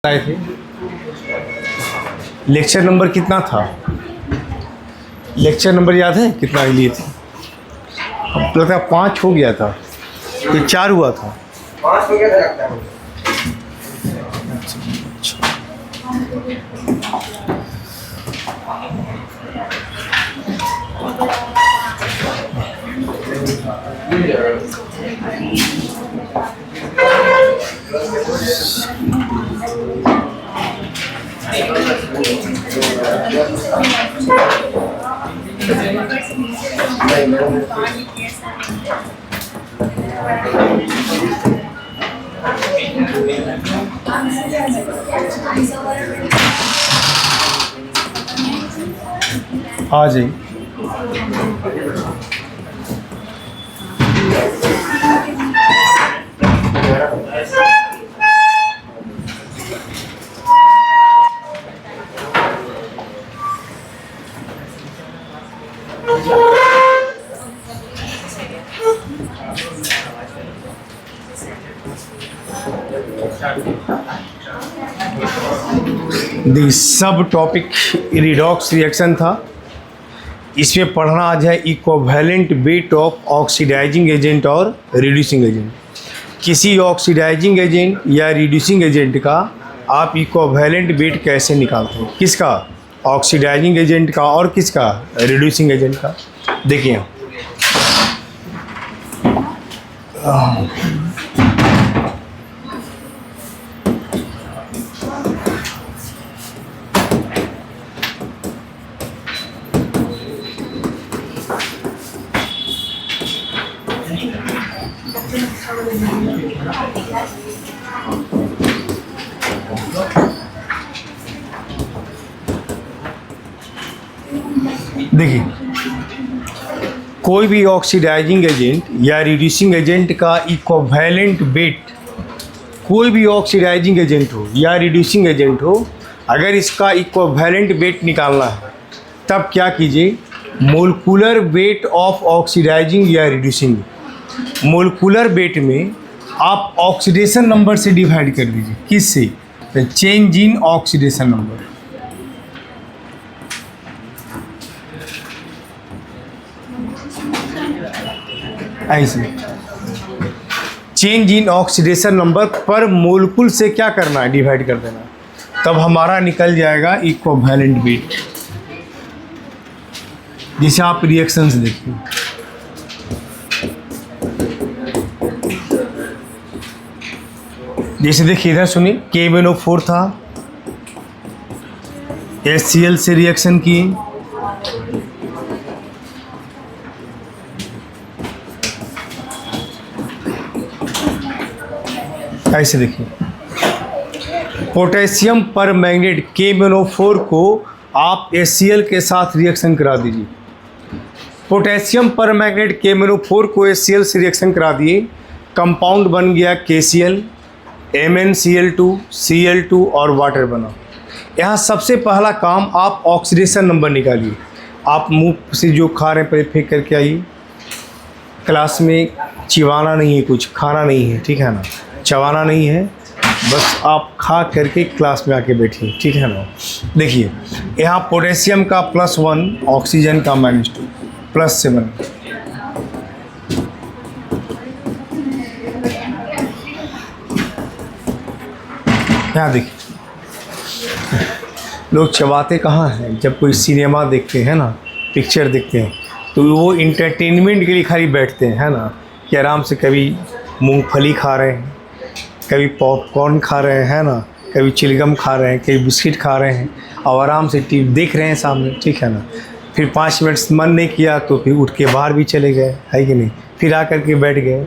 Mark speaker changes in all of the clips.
Speaker 1: आए थे। Lecture number कितना था? लेक्चर नंबर याद है कितना लिए थे? अब लगता है 5 हो गया था, ये 4 हुआ था।
Speaker 2: 5 हो गया था लगता है।
Speaker 1: आ जाइए। दी सब टॉपिक रिडॉक्स रिएक्शन था। इसमें पढ़ना आज है equivalent weight of oxidising agent और रिड्यूसिंग एजेंट। किसी ऑक्सीडाइजिंग एजेंट या रिड्यूसिंग एजेंट का आप इक्विवेलेंट वेट कैसे निकालते हो? किसका? ऑक्सीडाइजिंग एजेंट का और किसका? रिड्यूसिंग एजेंट का। देखिए देखिए कोई भी ऑक्सीडाइजिंग एजेंट या रिड्यूसिंग एजेंट का इक्विवेलेंट वेट, कोई भी ऑक्सीडाइजिंग एजेंट हो या रिड्यूसिंग एजेंट हो, अगर इसका इक्विवेलेंट वेट निकालना है तब क्या कीजिए, मोलकुलर वेट ऑफ ऑक्सीडाइजिंग या रिड्यूसिंग, मोलकुलर वेट में आप ऑक्सीडेशन नंबर से डिवाइड कर दीजिए। किससे? Change in oxidation number. ऐसे चेंज इन ऑक्सीडेशन नंबर पर मोलकुल से क्या करना है? डिवाइड कर देना, तब हमारा निकल जाएगा इक्विवेलेंट वेट। जैसे आप रिएक्शंस देखिए, जैसे देखिए इधर सुनिए, KMnO4 था, HCl से रिएक्शन किए, ऐसे देखिए पोटेशियम पर मैग्नेट KMnO4 को आप HCl के साथ रिएक्शन करा दीजिए। पोटेशियम पर मैग्नेट KMnO4 को HCl से रिएक्शन करा दिए, कंपाउंड बन गया KCl, MnCl2, Cl2 और वाटर बना। यहाँ सबसे पहला काम आप ऑक्सीडेशन नंबर निकालिए। आप मुंह से जो खा रहे हैं पहले फेंक करके आइए। क्लास में चिवाना नहीं है, कुछ खाना नहीं है, ठीक है ना, चबाना नहीं है, बस आप खा करके क्लास में आके बैठिए, ठीक है ना। देखिए यहाँ पोटेशियम का +1, ऑक्सीजन का -2, +7। यहाँ देखिए लोग चबाते कहाँ हैं? जब कोई सिनेमा देखते हैं ना, पिक्चर देखते हैं, तो वो इंटरटेनमेंट के लिए खाली बैठते हैं, है ना, कि आराम से कभी मूंगफली खा रहे हैं, कभी पॉपकॉर्न खा रहे हैं, है ना, कभी चिलगम खा रहे हैं, कभी बिस्किट खा रहे हैं और आराम से टीवी देख रहे हैं सामने, ठीक है ना। फिर 5 मिनट मन नहीं किया तो फिर उठ के बाहर भी चले गए, है कि नहीं, फिर आकर के बैठ गए।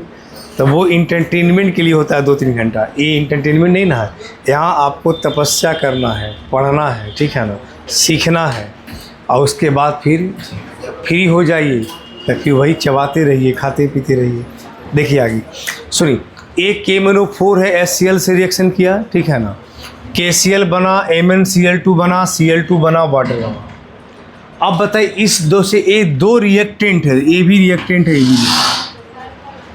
Speaker 1: तो वो इंटरटेनमेंट के लिए होता है 2-3 घंटा। ये इंटरटेनमेंट नहीं ना है, यहाँ आपको तपस्या करना है, पढ़ना है, ठीक है ना, सीखना है, और उसके बाद फिर फ्री हो जाइए, तो फिर वही चबाते रहिए, खाते पीते रहिए। देखिए आगे सुनिए, एक KMnO4 है, HCl से रिएक्शन किया, ठीक है ना, KCl बना, MnCl2 बना, Cl2 बना, वाटर बना। अब बताइए इस दो से, ये 2 रिएक्टेंट है, ये भी रिएक्टेंट है, ये भी।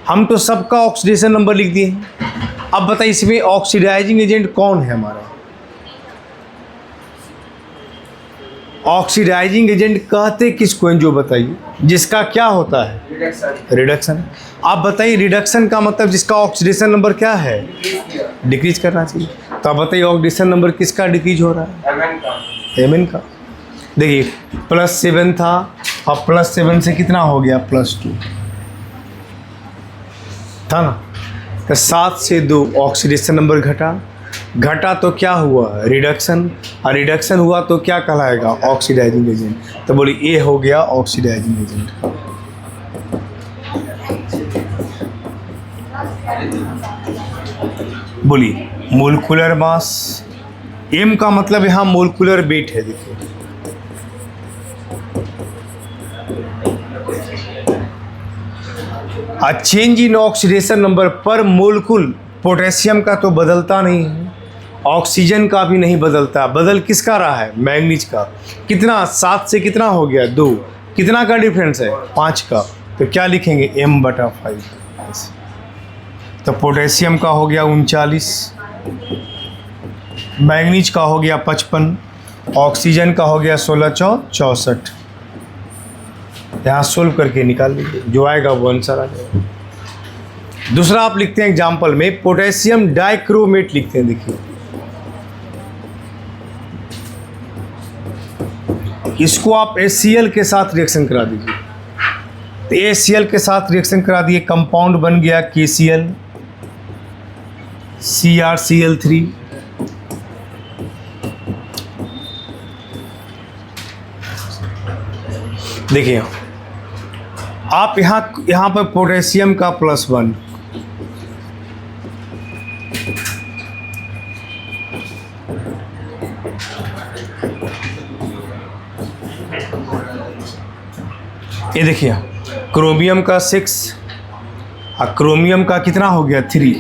Speaker 1: हम तो सबका ऑक्सीडेशन नंबर लिख दिए। अब बताइए इसमें ऑक्सीडाइजिंग एजेंट कौन है हमारा? ऑक्सीडाइजिंग एजेंट कहते किसको हैं जो बताइए, जिसका क्या होता है
Speaker 2: रिडक्शन
Speaker 1: रिडक्शन। आप बताइए रिडक्शन का मतलब जिसका ऑक्सीडेशन नंबर क्या है, डिक्रीज करना चाहिए। तो आप बताइए ऑक्सीडेशन नंबर किसका डिक्रीज हो रहा है,
Speaker 2: एमएन का
Speaker 1: एमएन का। देखिए +7 था, अब +7 से कितना हो गया +2 था ना। तो 7 से 2 ऑक्सीडेशन नंबर घटा तो क्या हुआ रिडक्शन, और रिडक्शन हुआ तो क्या कहलाएगा ऑक्सीडाइजिंग एजेंट। तो बोलिए ए हो गया ऑक्सीडाइजिंग एजेंट। बोलिए मोलकुलर मास, एम का मतलब यहाँ मोलकुलर वेट है। देखिए चेंज इन ऑक्सीडेशन नंबर पर मोलकुल, पोटेशियम का तो बदलता नहीं है, ऑक्सीजन का भी नहीं बदलता, बदल किसका रहा है मैंगनीज का। कितना 7 से कितना हो गया 2, कितना का डिफरेंस है 5 का। तो क्या लिखेंगे m/5। तो पोटेशियम का हो गया 39, मैंगनीज का हो गया 55, ऑक्सीजन का हो गया 16 × 4 = 64। यहाँ सोल्व करके निकाल लीजिए, जो आएगा वो आंसर आ जाएगा। दूसरा आप लिखते हैं एग्जाम्पल में पोटेशियम डाइक्रोमेट लिखते हैं। देखिए इसको आप HCl के साथ रिएक्शन करा दीजिए। तो HCl के साथ रिएक्शन करा दिए, कंपाउंड बन गया KCl CrCl3। देखिए आप यहाँ पर पोटेशियम का +1, ये देखिए क्रोमियम का 6 और क्रोमियम का कितना हो गया 3।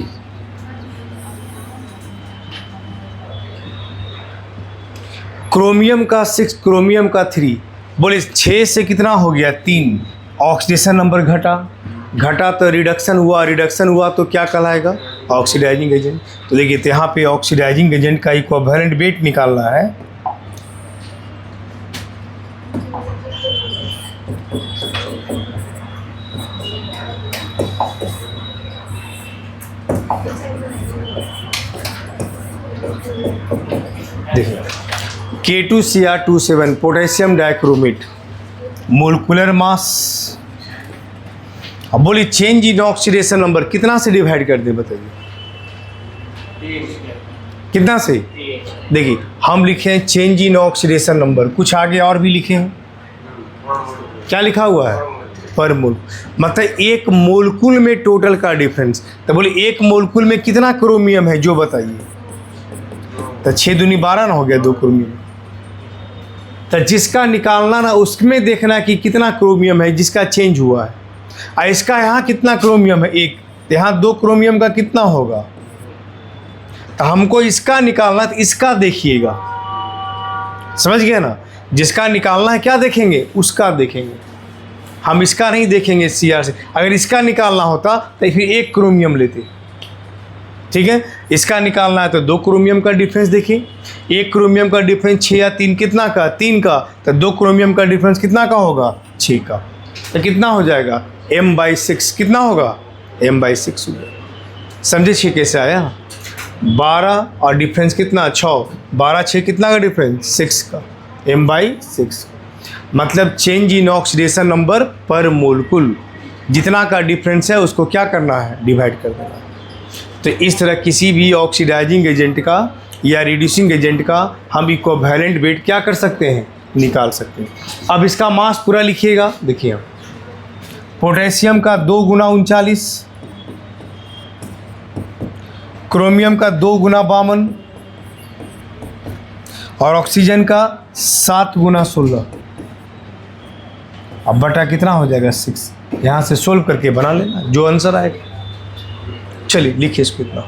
Speaker 1: क्रोमियम का 6 क्रोमियम का 3, बोले 6 से कितना हो गया 3, ऑक्सीडेशन नंबर घटा तो रिडक्शन हुआ तो क्या कहलाएगा ऑक्सीडाइजिंग एजेंट। तो देखिए तो यहाँ पे ऑक्सीडाइजिंग एजेंट का इक्विवेलेंट वेट निकालना है। देखिए K2Cr27 पोटेशियम डाइक्रोमेट, मोलकुलर मास। अब बोलिए चेंज इन ऑक्सीडेशन नंबर कितना से डिवाइड कर दे बताइए, कितना से। देखिए हम लिखे हैं चेंज इन ऑक्सीडेशन नंबर, कुछ आगे और भी लिखे हैं, क्या लिखा हुआ है पर मोल, मतलब एक मोलकुल में टोटल का डिफरेंस। तो बोलिए एक मोलकुल में कितना क्रोमियम है जो बताइए। तो 6 दूनी 12 ना हो गया 2 क्रोमियम। तो जिसका निकालना ना उसमें देखना कि कितना क्रोमियम है जिसका चेंज हुआ है, और इसका यहाँ कितना क्रोमियम है 1, यहाँ 2 क्रोमियम का कितना होगा। तो हमको इसका निकालना, तो इसका देखिएगा, समझ गए ना। जिसका निकालना है क्या देखेंगे, उसका देखेंगे, हम इसका नहीं देखेंगे Cr से। अगर इसका निकालना होता तो फिर 1 क्रोमियम लेते, ठीक है। इसका निकालना है तो 2 क्रोमियम का डिफरेंस देखिए, 1 क्रोमियम का डिफरेंस 6 या 3 कितना का 3 का, तो 2 क्रोमियम का डिफरेंस कितना का होगा 6 का। तो कितना हो जाएगा m/6, कितना होगा m/6 होगा। समझे 6 कैसे आया, 12 और डिफरेंस कितना 6, 12 6 कितना का डिफरेंस 6 का, m/6। मतलब चेंज इन ऑक्सीडेशन नंबर पर मोलकुल, जितना का डिफरेंस है उसको क्या करना है डिवाइड कर देना। तो इस तरह किसी भी ऑक्सीडाइजिंग एजेंट का या रिड्यूसिंग एजेंट का हम इक्विवेलेंट वेट क्या कर सकते हैं निकाल सकते हैं। अब इसका मास पूरा लिखिएगा। देखिए पोटेशियम का 2 × 39, क्रोमियम का 2 × 52 और ऑक्सीजन का 7 × 16। अब बटा कितना हो जाएगा 6। यहाँ से सोल्व करके बना लेना जो आंसर आएगा। चलिए लिखिए इसको इतना।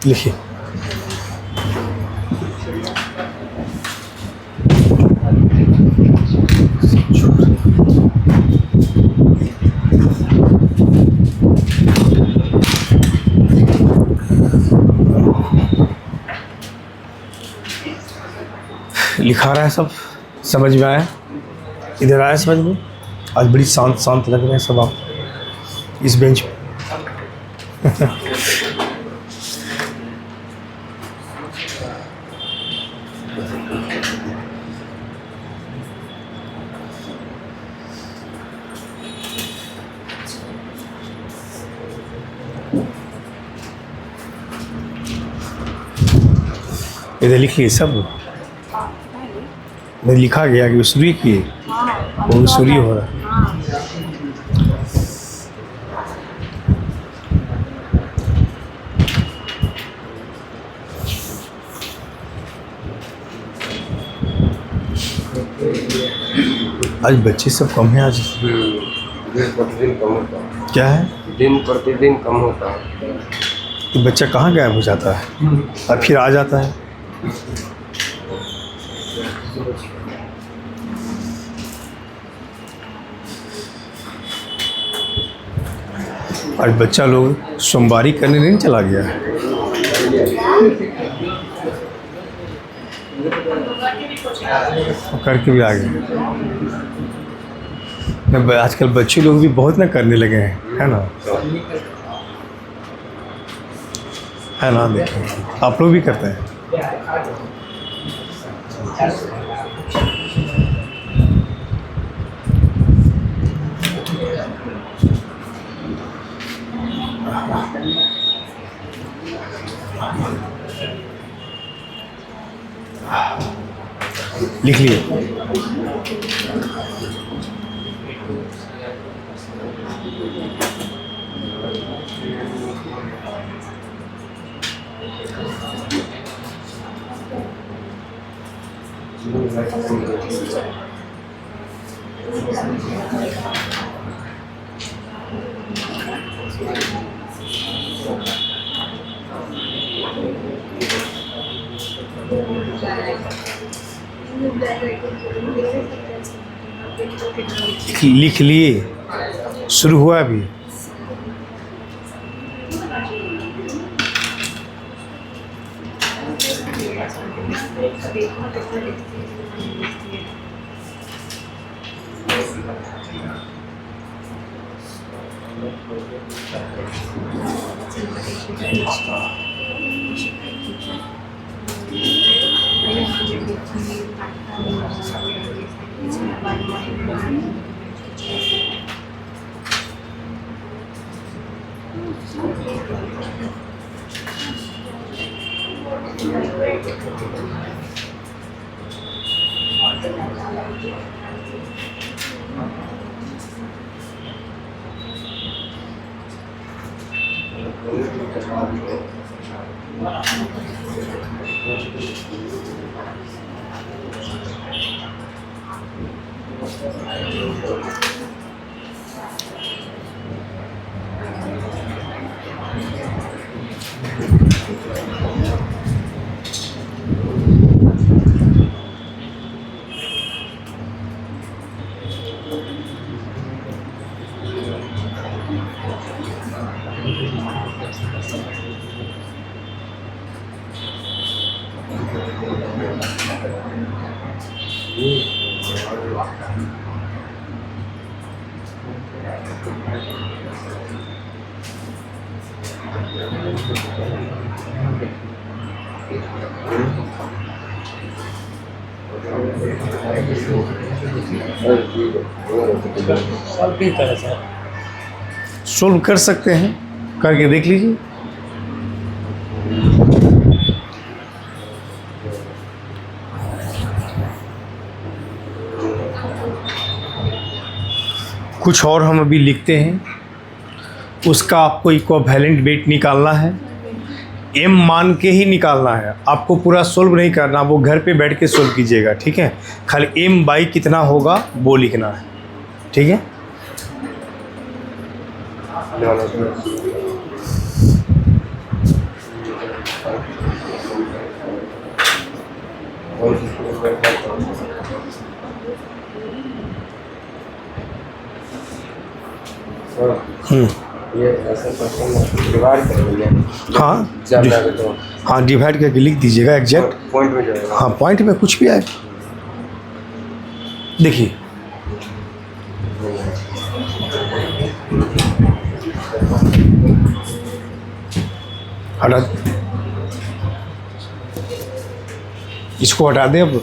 Speaker 1: लिखिए लिखा रहा है सब, समझ में आया? इधर आया समझ में? आज बड़ी शांत शांत लग रहे हैं सब आप इस बेंच पे। इधर लिख लिए सब, इधर लिखा गया कि सूर्य किए, वो सूर्य हो रहा है। आज बच्चे सब कम हैं आज।
Speaker 2: दिन प्रतिदिन कम होता है।
Speaker 1: क्या है?
Speaker 2: दिन प्रतिदिन कम होता है।
Speaker 1: तो बच्चा कहाँ गायब हो जाता है और फिर आ जाता है। आज बच्चा लोग सोमवारी करने नहीं चला गया है। करके भी आ गए। आजकल बच्चे लोग भी बहुत ना करने लगे हैं, है ना? है ना? देखिए आप लोग भी करते हैं। लिख लिए। लिख लिए, शुरू हुआ अभी। सोल्व कर सकते हैं, करके देख लीजिए। कुछ और हम अभी लिखते हैं, उसका आपको इक्विवेलेंट वेट निकालना है, m मान के ही निकालना है, आपको पूरा सोल्व नहीं करना, वो घर पे बैठ के सोल्व कीजिएगा, ठीक है? खाली m बाई कितना होगा वो लिखना है, ठीक है?
Speaker 2: ये ऐसा क्वेश्चन डिवाइड कर लेंगे।
Speaker 1: हाँ, हाँ डिवाइड करके लिख दीजिएगा एग्जैक्ट
Speaker 2: पॉइंट में जाएगा।
Speaker 1: हाँ पॉइंट में कुछ भी आए। देखिए हटा, इसको हटा दें अब।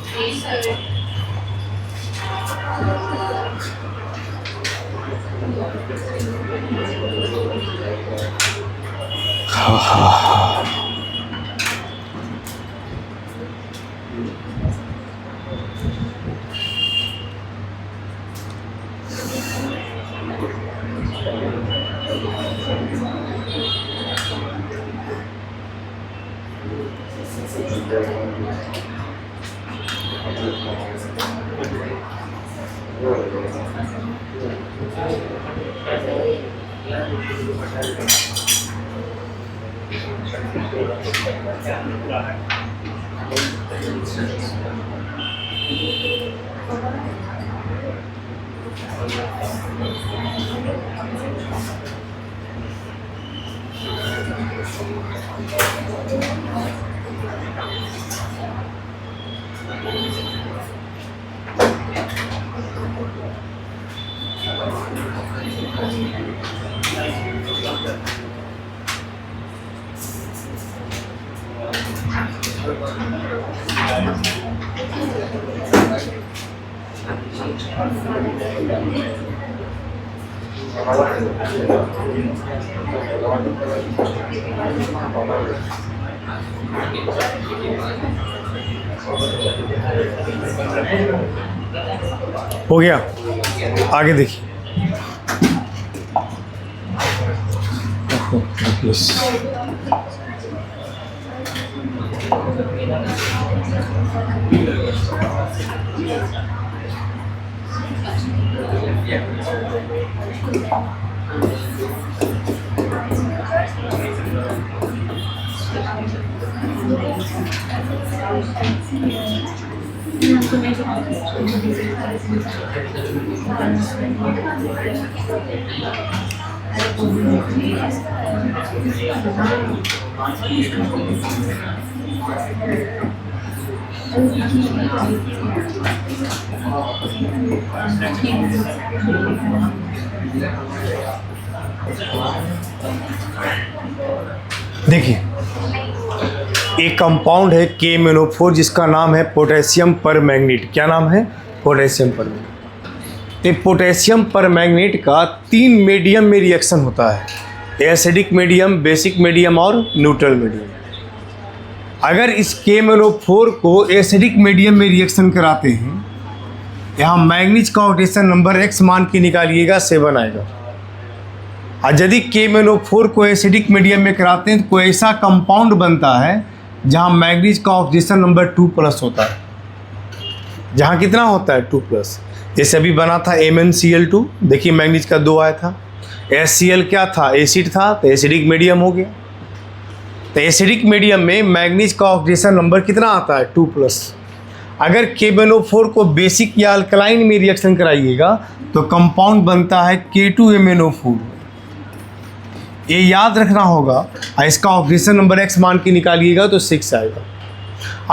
Speaker 1: हो गया, आगे देखिए। देखिए एक कंपाउंड है KMnO4 जिसका नाम है पोटेशियम परमैंगनीट। क्या नाम है? पोटेशियम परमैंगनीट। तो पोटेशियम परमैंगनीट का 3 मीडियम में रिएक्शन होता है, एसिडिक मीडियम, बेसिक मीडियम और न्यूट्रल मीडियम। अगर इस KMnO4 को एसिडिक मीडियम में रिएक्शन कराते हैं, यहाँ मैंगनीज का ऑक्सीडेशन नंबर X मान के निकालिएगा 7 आएगा। और यदि KMnO4 को एसिडिक मीडियम में कराते हैं तो कोई ऐसा कंपाउंड बनता है जहाँ मैंगनीज का ऑक्सीडेशन नंबर 2+ होता है। जहाँ कितना होता है? 2+। जैसे अभी बना था MnCl2, देखिए मैंगनीज का 2 आया था। HCl क्या था? एसिड था, तो एसिडिक मीडियम हो गया। तो एसिडिक मीडियम में मैंगनीज का ऑक्सीडेशन नंबर कितना आता है? 2+। अगर KMnO4 को बेसिक या अल्कलाइन में रिएक्शन कराइएगा तो कंपाउंड बनता है K2MnO4। ये याद रखना होगा। और इसका ऑक्सीडेशन नंबर X मान के निकालिएगा तो 6 आएगा।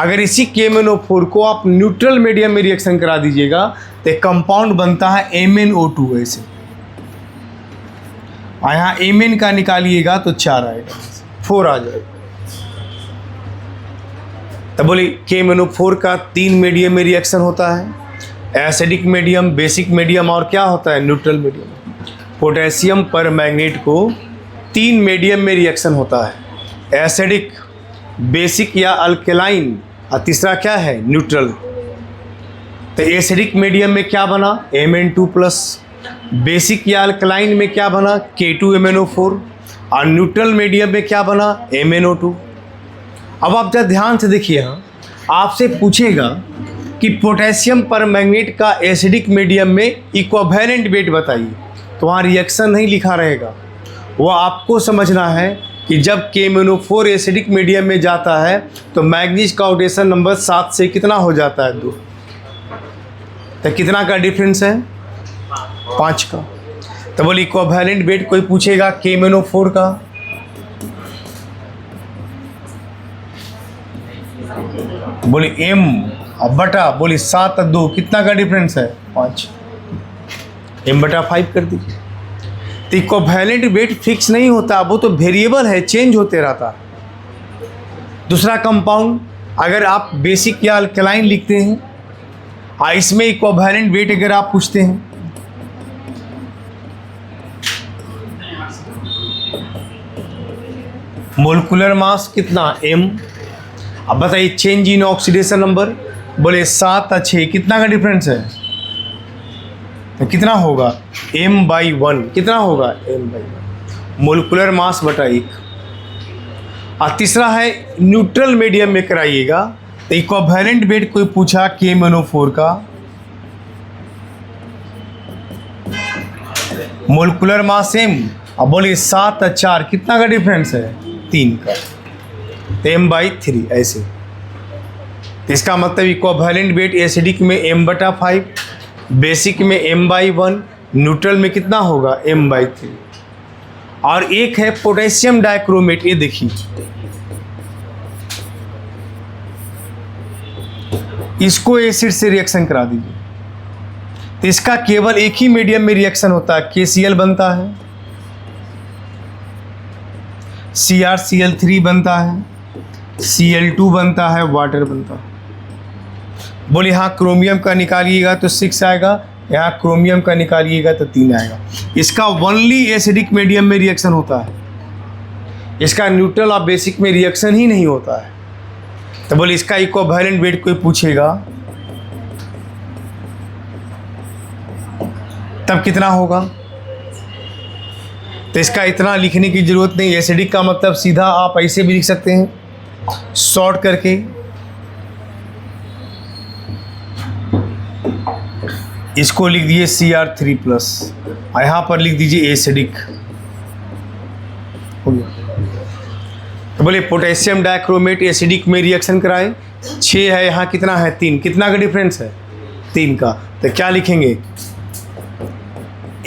Speaker 1: अगर इसी KMnO4 को आप न्यूट्रल मीडियम में रिएक्शन करा दीजिएगा तो कंपाउंड बनता है MnO2 ऐसे। और यहाँ Mn का निकालिएगा तो 4 आएगा, 4 आ जाएगा। तो बोलिए KMnO4 का 3 मीडियम में रिएक्शन होता है, एसिडिक मीडियम, बेसिक मीडियम और क्या होता है? Neutral medium. पोटेशियम परमैंगनीट को 3 मीडियम में रिएक्शन होता है, एसिडिक, बेसिक या अल्कलाइन, और तीसरा क्या है? न्यूट्रल। तो एसिडिक मीडियम में क्या बना? Mn2+। बेसिक या अल्कलाइन में क्या बना? K2MnO4। और न्यूट्रल मीडियम में क्या बना? MnO2। अब आप जरा ध्यान से देखिए, यहाँ आपसे पूछेगा कि पोटेशियम परमैंगनीट का एसिडिक मीडियम में इक्विवेलेंट वेट बताइए, तो वहाँ रिएक्शन नहीं लिखा रहेगा। वो आपको समझना है कि जब KMnO4 एसिडिक मीडियम में जाता है तो मैंगनीज का ऑक्सीडेशन नंबर 7 से कितना हो जाता है? 2। तो कितना का डिफरेंस है? 5 का। तो बोलिए इक्विवेलेंट वेट कोई पूछेगा KMnO4 का, बोली M और बटा बोली 7 और 2 कितना का डिफरेंस है? 5 m/5 कर दीजिए। तो इक्विवेलेंट वेट फिक्स नहीं होता, वो तो वेरिएबल है, चेंज होते रहता है। दूसरा कंपाउंड, अगर आप बेसिक या अल्कलाइन लिखते हैं, इसमें इक्विवेलेंट वेट अगर आप पूछते हैं, मोलिकुलर मास कितना m, अब बताइए चेंज इन ऑक्सीडेशन नंबर, बोले 7 और 6 कितना का डिफरेंस है, तो कितना होगा m/1, कितना होगा m/1, मोलिकुलर मास बटा 1। और तीसरा है न्यूट्रल मीडियम में कराइएगा, तो इक्विवेलेंट वेट कोई पूछा KMnO4 का, मोलिकुलर मास m, अब बोलिए 7 और 4 कितना का डिफरेंस है, 3 का, तो m/3 ऐसे। तो इसका मतलब इक्विवेलेंट वेट एसिडिक में m/5, बेसिक में m/1, न्यूट्रल में कितना होगा m/3। और एक है पोटेशियम डाइक्रोमेट, ये देखिए, इसको एसिड से रिएक्शन करा दीजिए, तो इसका केवल एक ही मीडियम में रिएक्शन होता है, KCl बनता है, CrCl3 बनता है, Cl2 बनता है, वाटर बनता है। बोले यहाँ क्रोमियम का निकालिएगा तो 6 आएगा, यहाँ क्रोमियम का निकालिएगा तो 3 आएगा। इसका ओनली एसिडिक मीडियम में रिएक्शन होता है, इसका न्यूट्रल और बेसिक में रिएक्शन ही नहीं होता है। तो बोले इसका इक्विवेलेंट वेट कोई पूछेगा तब कितना होगा, तो इसका इतना लिखने की ज़रूरत नहीं। एसिडिक का मतलब सीधा आप ऐसे भी लिख सकते हैं शॉर्ट करके, इसको लिख दीजिए Cr3+, और यहाँ पर लिख दीजिए एसिडिक, हो गया। तो बोले पोटेशियम डाइक्रोमेट एसिडिक में रिएक्शन कराएं, 6 है, यहाँ कितना है 3, कितना का डिफरेंस है 3 का, तो क्या लिखेंगे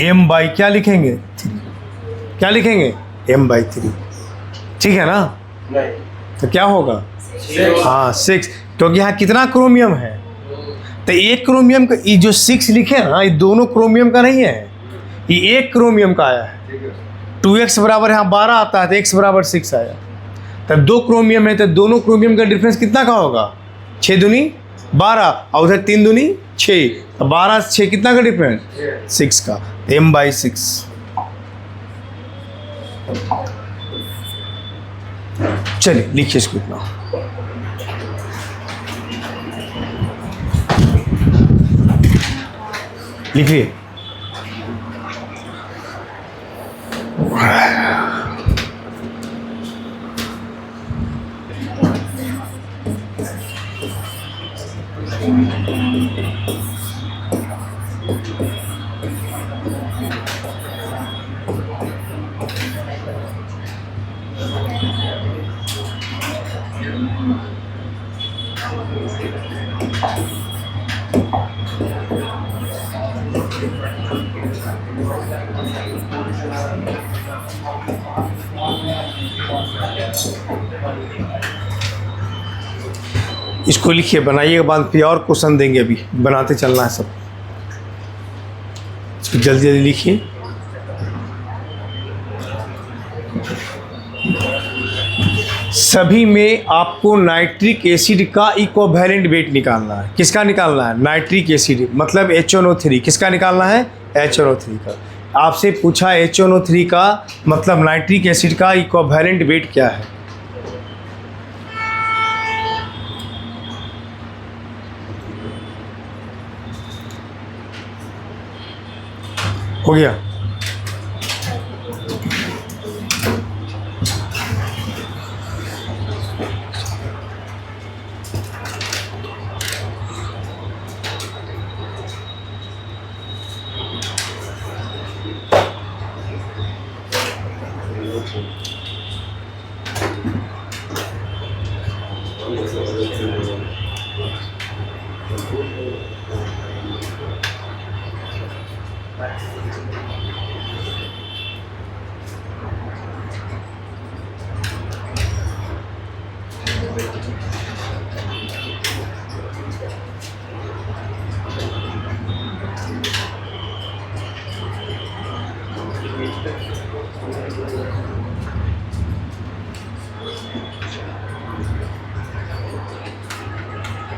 Speaker 1: m/, क्या लिखेंगे 3, क्या लिखेंगे m/3, ठीक है ना। तो क्या होगा, हाँ 6, क्योंकि यहाँ कितना क्रोमियम है, तो एक क्रोमियम का, ये जो 6 लिखे ना, ये दोनों क्रोमियम का नहीं है, ये एक क्रोमियम का आया है। 2x बराबर यहाँ 12 आता है, तो x बराबर 6 आया। तब 2 क्रोमियम है, तो दोनों क्रोमियम का डिफरेंस कितना का होगा, 6 दूनी 12, और उधर 3 दूनी 6, तो 12 से 6 कितना का डिफरेंस, 6 का, m/6। चलिए लिखिए इसको इतना, लिखिए। इसको लिखिए, बनाइएगा, बाद फिर और क्वेश्चन देंगे, अभी बनाते चलना है सब। इसको जल्दी जल्दी लिखिए। सभी में आपको नाइट्रिक एसिड का इक्विवेलेंट वेट निकालना है। किसका निकालना है, नाइट्रिक एसिड, मतलब HNO3, किसका निकालना है, HNO3 का। आपसे पूछा HNO3 का मतलब नाइट्रिक एसिड का इक्विवेलेंट वेट क्या है। हो गया।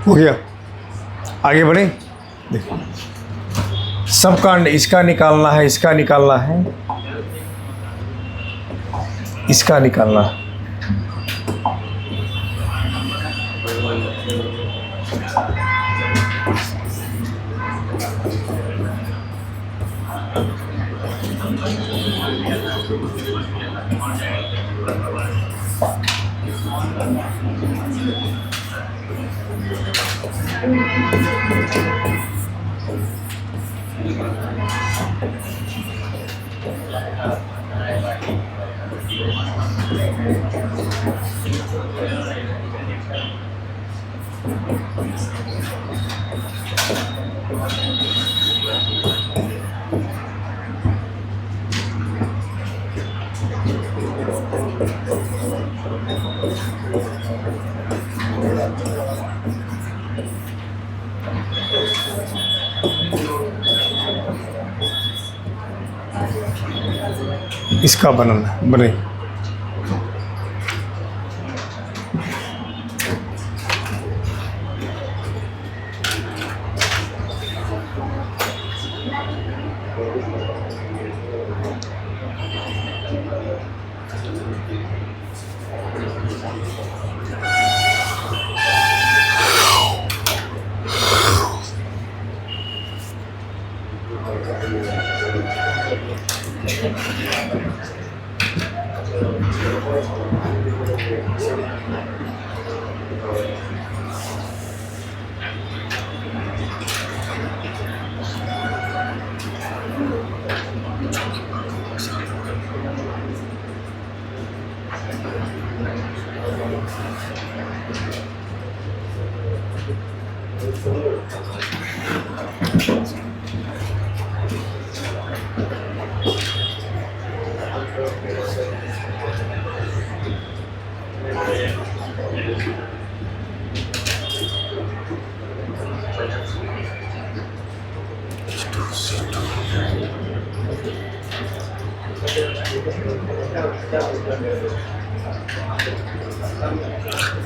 Speaker 1: हो गया, आगे बढ़े। देखो सबका इसका निकालना है, इसका निकालना है, इसका निकालना है। इसका बनाना बने।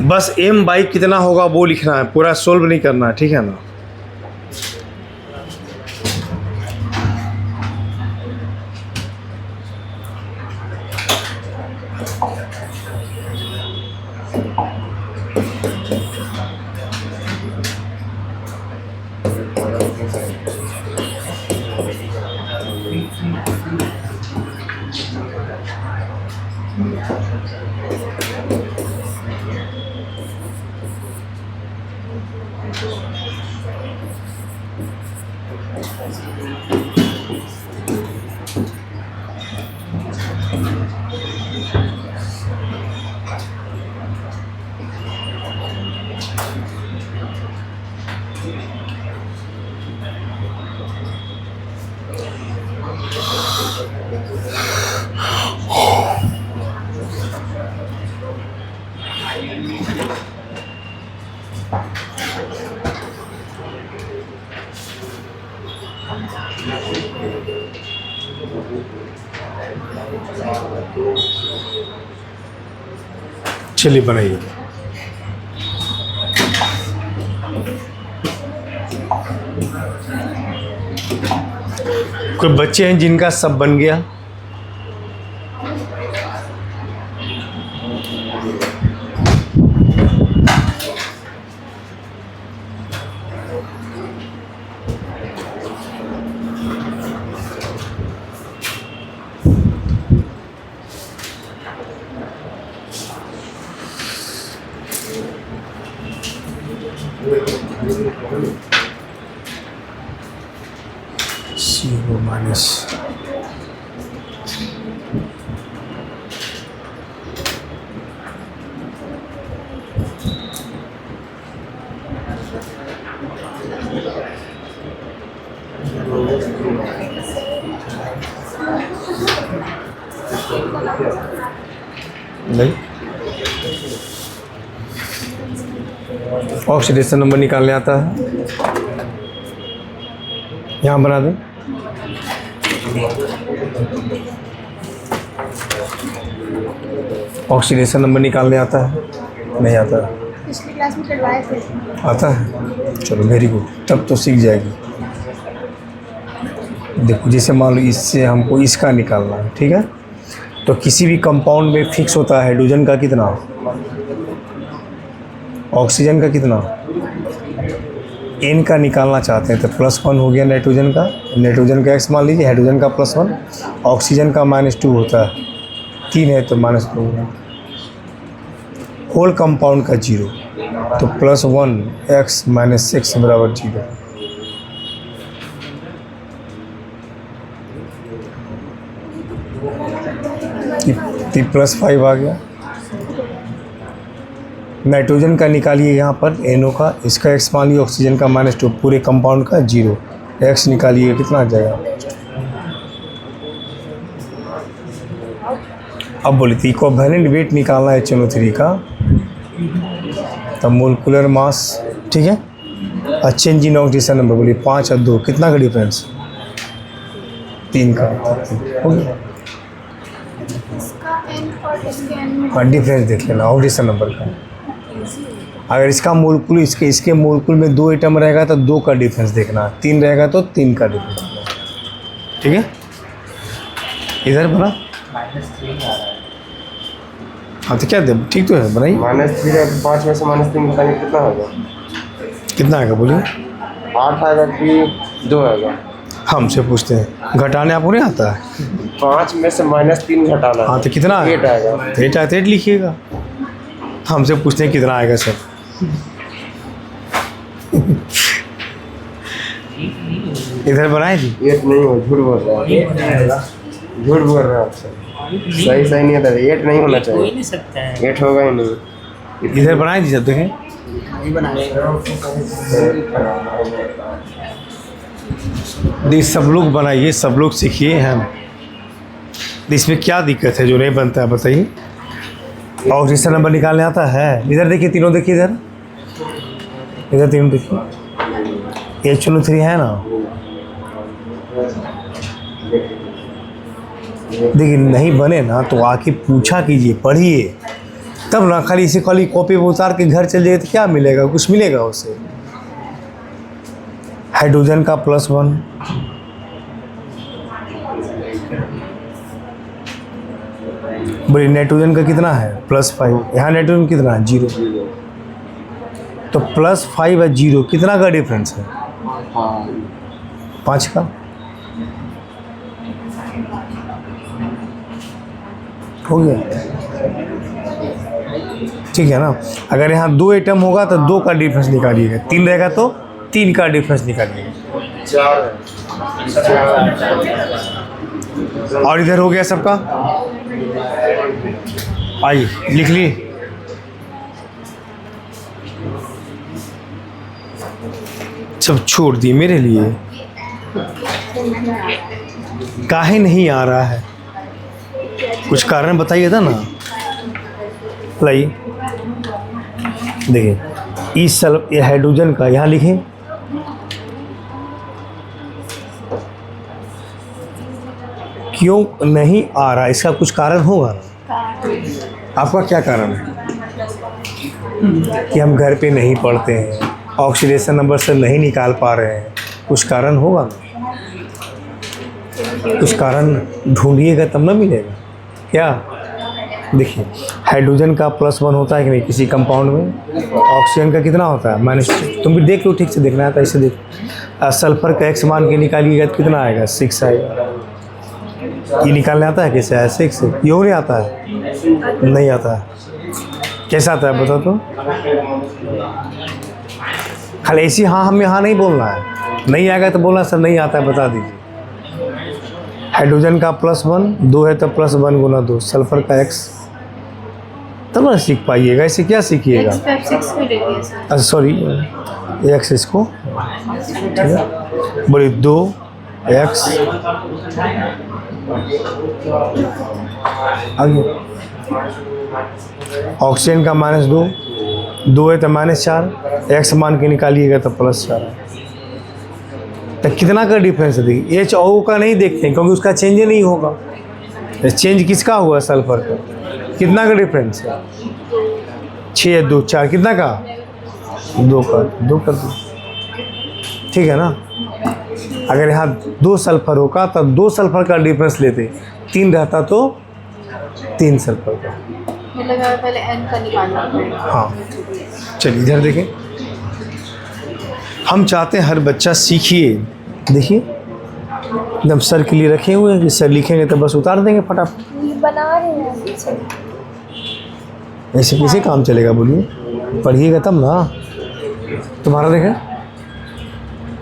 Speaker 1: बस m बाई कितना होगा वो लिखना है, पूरा सोल्व नहीं करना है, ठीक है ना। चलिए बनाइए। कोई बच्चे हैं जिनका सब बन गया? CO minus नहीं, ऑक्सीडेशन नंबर निकालने आता है, यहाँ बना दें। ऑक्सीडेशन नंबर निकालने आता है? नहीं आता है।
Speaker 3: पिछली क्लास में करवाए थे।
Speaker 1: आता है, चलो वेरी गुड, तब तो सीख जाएगी। देखो जैसे मान लो इससे हमको इसका निकालना है, ठीक है। तो किसी भी कंपाउंड में फिक्स होता है हाइड्रोजन का कितना, ऑक्सीजन का कितना, n का निकालना चाहते हैं तो +1 हो गया नाइट्रोजन का x मान लीजिए, हाइड्रोजन का +1, ऑक्सीजन का -2 होता है, 3 है तो -2 होगा, होल कंपाउंड का 0, तो +1 x - 6 बराबर 0। +5 आ गया। नाइट्रोजन का निकालिए यहाँ पर NO का, इसका x मान लिया, ऑक्सीजन का -2, पूरे कंपाउंड का 0, x निकालिए कितना आ जाएगा। अब बोले तो इक्विवेलेंट वेट निकालना है HNO3 का, तब मोलिकुलर मास, ठीक है, और चेंज इन ऑक्सीजन नंबर, बोलिए 5 और 2 कितना का डिफरेंस, 3 का हो गया।
Speaker 3: इसका n और इसके n में
Speaker 1: हाँ डिफरेंस देख लेना ऑक्सीजन नंबर का। अगर इसका मोलिकुल इसके मोलिकुल में 2 एटम रहेगा तो 2 का डिफरेंस देखना, 3 रहेगा तो 3 का डिफरेंस, ठीक है। इधर बना हाँ तो क्या दे, ठीक तो है, बनाइए।
Speaker 2: -3 है, 5 में से -3 घटाएंगे कितना होगा?
Speaker 1: कितना आएगा बोलिए।
Speaker 2: 8 आएगा कि 2 आएगा?
Speaker 1: हमसे पूछते हैं, घटाने आपको नहीं आता है।
Speaker 2: 5 में से -3 घटाना है।
Speaker 1: हाँ तो कितना
Speaker 2: 8 आएगा।
Speaker 1: 8 आते 8 लिखिएगा। हमसे पूछते हैं कितना आएगा सर। इधर बनाए जी।
Speaker 2: 8 नहीं हो, झूठ बोल रहा है, झूठ बोल रहे हैं आप सर, सही नहीं होता, 8 नहीं होना चाहिए,
Speaker 4: नहीं सकता है।
Speaker 2: 8 होगा ही नहीं।
Speaker 1: इधर बनाए जी, सब देखें। ये सब लोग बनाइए, सब लोग सीखिए। हम इसमें क्या दिक्कत है जो नहीं बनता है बताइए। ऑक्सीजन नंबर निकालने आता है। इधर देखिए, तीनों देखिए, इधर तीनों देखिए, HNO3 है ना। देखिए नहीं बने ना तो आके पूछा कीजिए, पढ़िए, तब ना खाली इसे खाली कॉपी में उतार के घर चल जाए तो क्या मिलेगा, कुछ मिलेगा उससे। हाइड्रोजन का +1, बोलिए नाइट्रोजन का कितना है +5, यहाँ नाइट्रोजन कितना है 0, तो +5 और 0 कितना का डिफरेंस है, 5 का। हो गया, ठीक है ना। अगर यहाँ 2 एटम होगा तो 2 का डिफरेंस निकालिएगा, 3 रहेगा तो 3 का डिफरेंस निकालिएगा। और इधर हो गया सबका, आइए लिख लिए। सब छोड़ दिए मेरे लिए, काहे नहीं आ रहा है, कुछ कारण बताइए था ना। लाइए देखिए, इस ये हाइड्रोजन का यहाँ लिखें, क्यों नहीं आ रहा, इसका कुछ कारण होगा ना। आपका क्या कारण है कि हम घर पे नहीं पढ़ते हैं, ऑक्सीडेशन नंबर से नहीं निकाल पा रहे हैं, कुछ कारण होगा ना। कुछ कारण ढूंढिएगा तब ना मिलेगा क्या। देखिए हाइड्रोजन का +1 होता है कि नहीं किसी कंपाउंड में, ऑक्सीजन का कितना होता है -2। तुम भी देख लो, ठीक से देखना है तो ऐसे देख। सल्फर का x मान के निकालिएगा तो कितना आएगा 6 आएगा। ये निकालने आता है कैसे आया 6, यूँ नहीं आता है, नहीं आता है, कैसे आता है बता तो। खाली ऐसी हाँ हमें हाँ नहीं बोलना है, नहीं आएगा तो बोलना सर नहीं आता है बता दीजिए। हाइड्रोजन का +1, 2 है तो +1 गुना 2, सल्फर का x, तब ना सीख पाइएगा, ऐसे क्या सीखिएगा। अच्छा सॉरी x इसको, ठीक है, बोलिए 2x आगे। ऑक्सीजन का -2, 2 है तो -4, x मान के निकालिएगा तो +4 है। तो कितना का डिफरेंस है देखिए। HO का नहीं देखते हैं क्योंकि उसका चेंज नहीं होगा। चेंज किसका हुआ सल्फर का, कितना का डिफरेंस है 6 या 2 4, कितना का 2 कर दो, ठीक है ना। अगर यहाँ 2 सल्फर होगा तब 2 सल्फर का डिफरेंस लेते, 3 रहता तो 3 सल्फर का।
Speaker 3: मतलब हमें पहले n का निकालना पड़ेगा।
Speaker 1: हाँ, चलिए इधर देखें। हम चाहते हैं हर बच्चा सीखिए, देखिए एकदम सर के लिए रखे हुए हैं कि सर लिखेंगे तो बस उतार देंगे फटाफट।
Speaker 3: बना रहे हैं
Speaker 1: ऐसे कैसे काम चलेगा बोलिए, पढ़िएगा तब ना। तुम्हारा देखा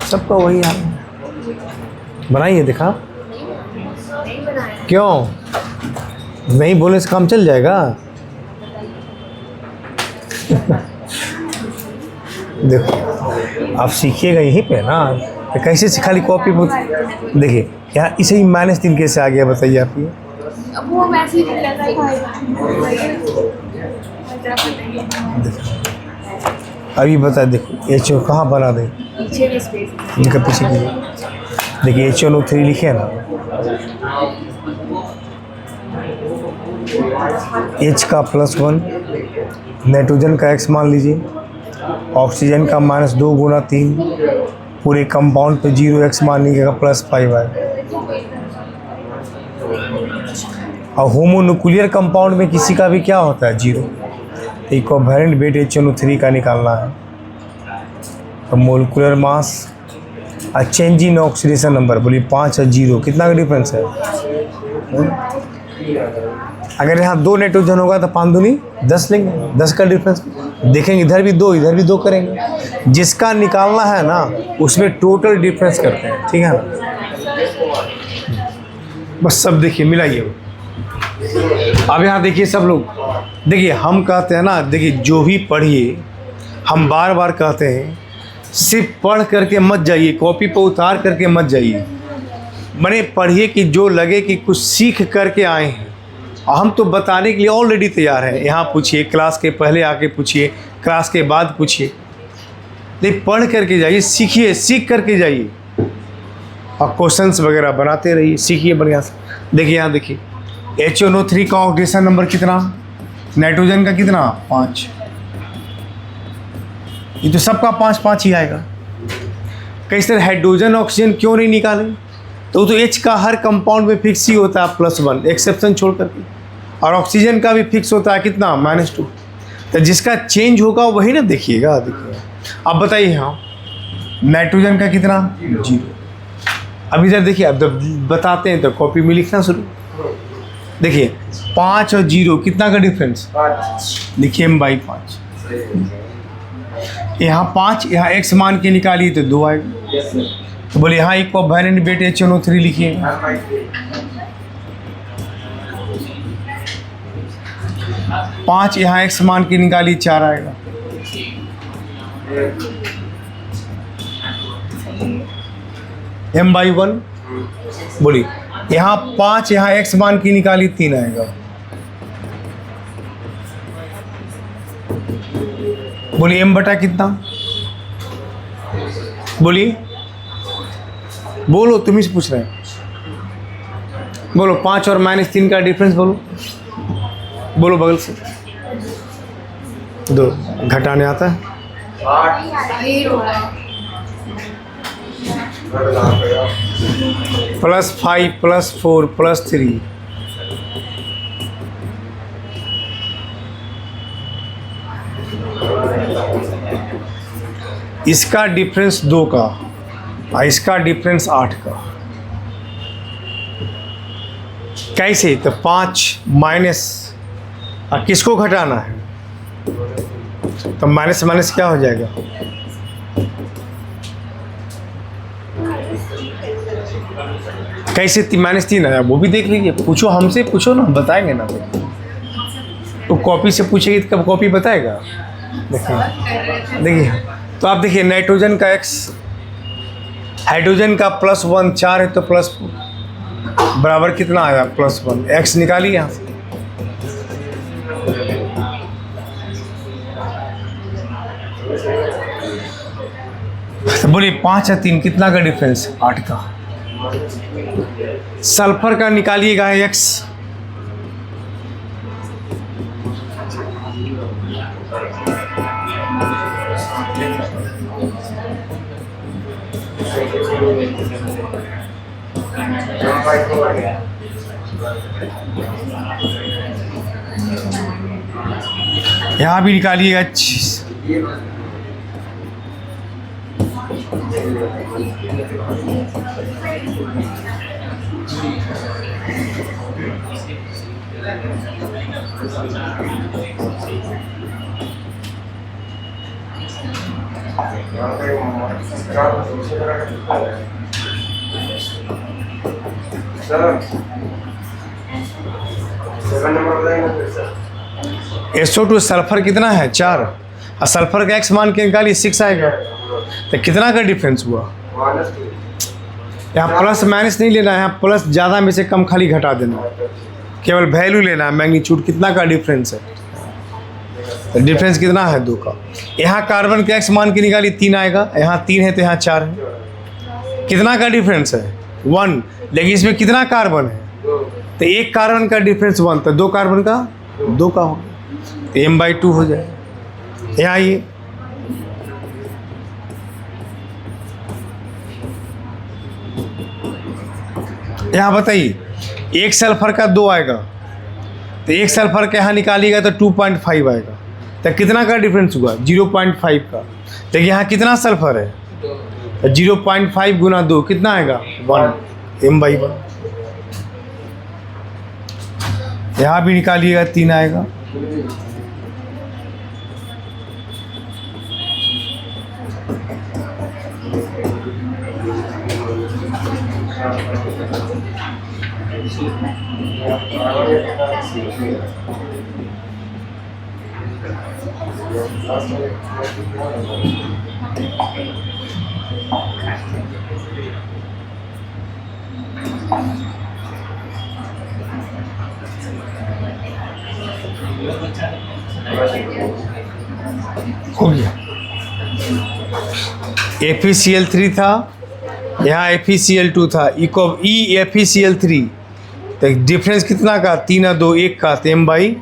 Speaker 1: सबका वही हाल है, बनाइए देखा। क्यों नहीं बोलने से काम चल जाएगा? देखो आप सीखिएगा यहीं पे ना, तो कैसे से खाली कॉपी देखिए क्या इसे ही -3 कैसे आ गया बताइए आप ये।
Speaker 3: अब वो वैसे ही रहता
Speaker 1: अभी बता देखो HO कहाँ बना दे,
Speaker 3: पीछे भी स्पेस
Speaker 1: इनका पीछे कीजिए। देखिए HNO3 लिखे ना, H का +1, नाइट्रोजन का X मान लीजिए, ऑक्सीजन का -2 गुना 3, पूरे कंपाउंड पे 0x मान लीजिएगा +5 आए। और होमोन्यूक्लियर कंपाउंड में किसी का भी क्या होता है 0। तो कोवेलेंट वेट HNO3 का निकालना है। तो मोलिकुलर मास और चेंज इन ऑक्सीडेशन नंबर बोलिए 5 और 0 कितना का डिफरेंस है। अगर यहाँ 2 नाइट्रोजन होगा तो 5 दूनी 10 लेंगे, 10 का डिफरेंस देखेंगे, इधर भी 2 इधर भी 2 करेंगे। जिसका निकालना है ना उसमें टोटल डिफरेंस करते हैं, ठीक है ना। बस सब देखिए मिलाइए। अब यहाँ देखिए सब लोग देखिए, हम कहते हैं ना, देखिए जो भी पढ़िए हम बार बार कहते हैं सिर्फ पढ़ करके मत जाइए, कॉपी पर उतार करके मत जाइए। मैंने पढ़िए कि जो लगे कि कुछ सीख करके आए हैं। हम तो बताने के लिए ऑलरेडी तैयार हैं। यहाँ पूछिए, क्लास के पहले आके पूछिए, क्लास के बाद पूछिए, नहीं पढ़ करके जाइए, सीखिए, सीख करके जाइए और क्वेश्चंस वगैरह बनाते रहिए, सीखिए बढ़िया से। देखिए यहाँ देखिए HNO3 का ऑक्सीडेशन नंबर कितना, नाइट्रोजन का कितना 5, ये तो सबका 5 5 ही आएगा। कैसे तरह हाइड्रोजन ऑक्सीजन क्यों नहीं निकाले, तो H का हर कंपाउंड में फिक्स ही होता है +1 एक्सेप्शन छोड़ करके, और ऑक्सीजन का भी फिक्स होता है कितना -2। तो जिसका चेंज होगा वही ना देखिएगा। देखिए अब बताइए, हाँ नाइट्रोजन का कितना 0। अब इधर देखिए, अब जब बताते हैं तो कॉपी में लिखना शुरू। देखिए 5 और 0 कितना का डिफरेंस, लिखिए m/5। यहाँ 5, यहाँ x मान के निकालिए तो 2 आएगा। तो बोले यहाँ एक कोवेलेंट वेट HNO3 लिखिए। 5 यहाँ x मान के निकालिए 4 आएगा। m/1 बोलिए, यहाँ 5 यहाँ x मान की निकाली 3 आएगा। बोलिए m बटा कितना, बोलिए बोलो, तुम ही से पूछ रहे हैं, बोलो 5 और -3 का डिफरेंस बोलो, बोलो बगल से। 2 घटाने आता है, +5 +4 +3, इसका डिफरेंस 2 का और इसका डिफरेंस 8 का। कैसे, तो 5 माइनस, और किसको घटाना है तो माइनस माइनस क्या हो जाएगा, कैसे -3 आया वो भी देख लीजिए। पूछो हमसे, पूछो ना, बताएंगे ना। तो कॉपी से पूछेगी तो कब कॉपी बताएगा। देखिए देखिए, तो आप देखिए नाइट्रोजन का x, हाइड्रोजन का +1 4 है तो +4 बराबर कितना आया +1, x निकालिए यहाँ से। तो बोलिए 5 और 3 कितना का डिफरेंस, 8 का। सल्फर का निकालिएगा x, यहाँ भी निकालिएगा। SO2 सल्फर कितना है 4, और सल्फर का एक्स मान के निकालिए 6 आएगा। तो कितना का डिफरेंस हुआ? यहाँ प्लस माइनस नहीं लेना है, यहाँ प्लस ज़्यादा में से कम खाली घटा देना है, केवल वैल्यू लेना है, मैग्नीट्यूड कितना का डिफरेंस है। तो डिफरेंस कितना है 2 का। यहाँ कार्बन के एक्स मान के निकालिए 3 आएगा, यहाँ 3 है तो यहाँ 4 है। कितना का डिफरेंस है 1, लेकिन इसमें कितना कार्बन है? तो एक कार्बन का डिफरेंस 1, तो 2 कार्बन का 2 का हो गया, तो m/2 हो जाए। यहाँ ये यहाँ बताइए, एक सल्फर का 2 आएगा, तो एक सल्फर का यहाँ निकालिएगा तो 2.5 आएगा। तो कितना का डिफरेंस हुआ? 0.5 का। तो यहाँ कितना सल्फर है? तो 0.5 गुना 2 कितना आएगा? 1 m/1। यहाँ भी निकालिएगा 3 आएगा। हो गया। FeCl3 था, यहाँ FeCl2 था, FeCl3। तो डिफरेंस कितना का? 3 और 2 1 का, तो m/1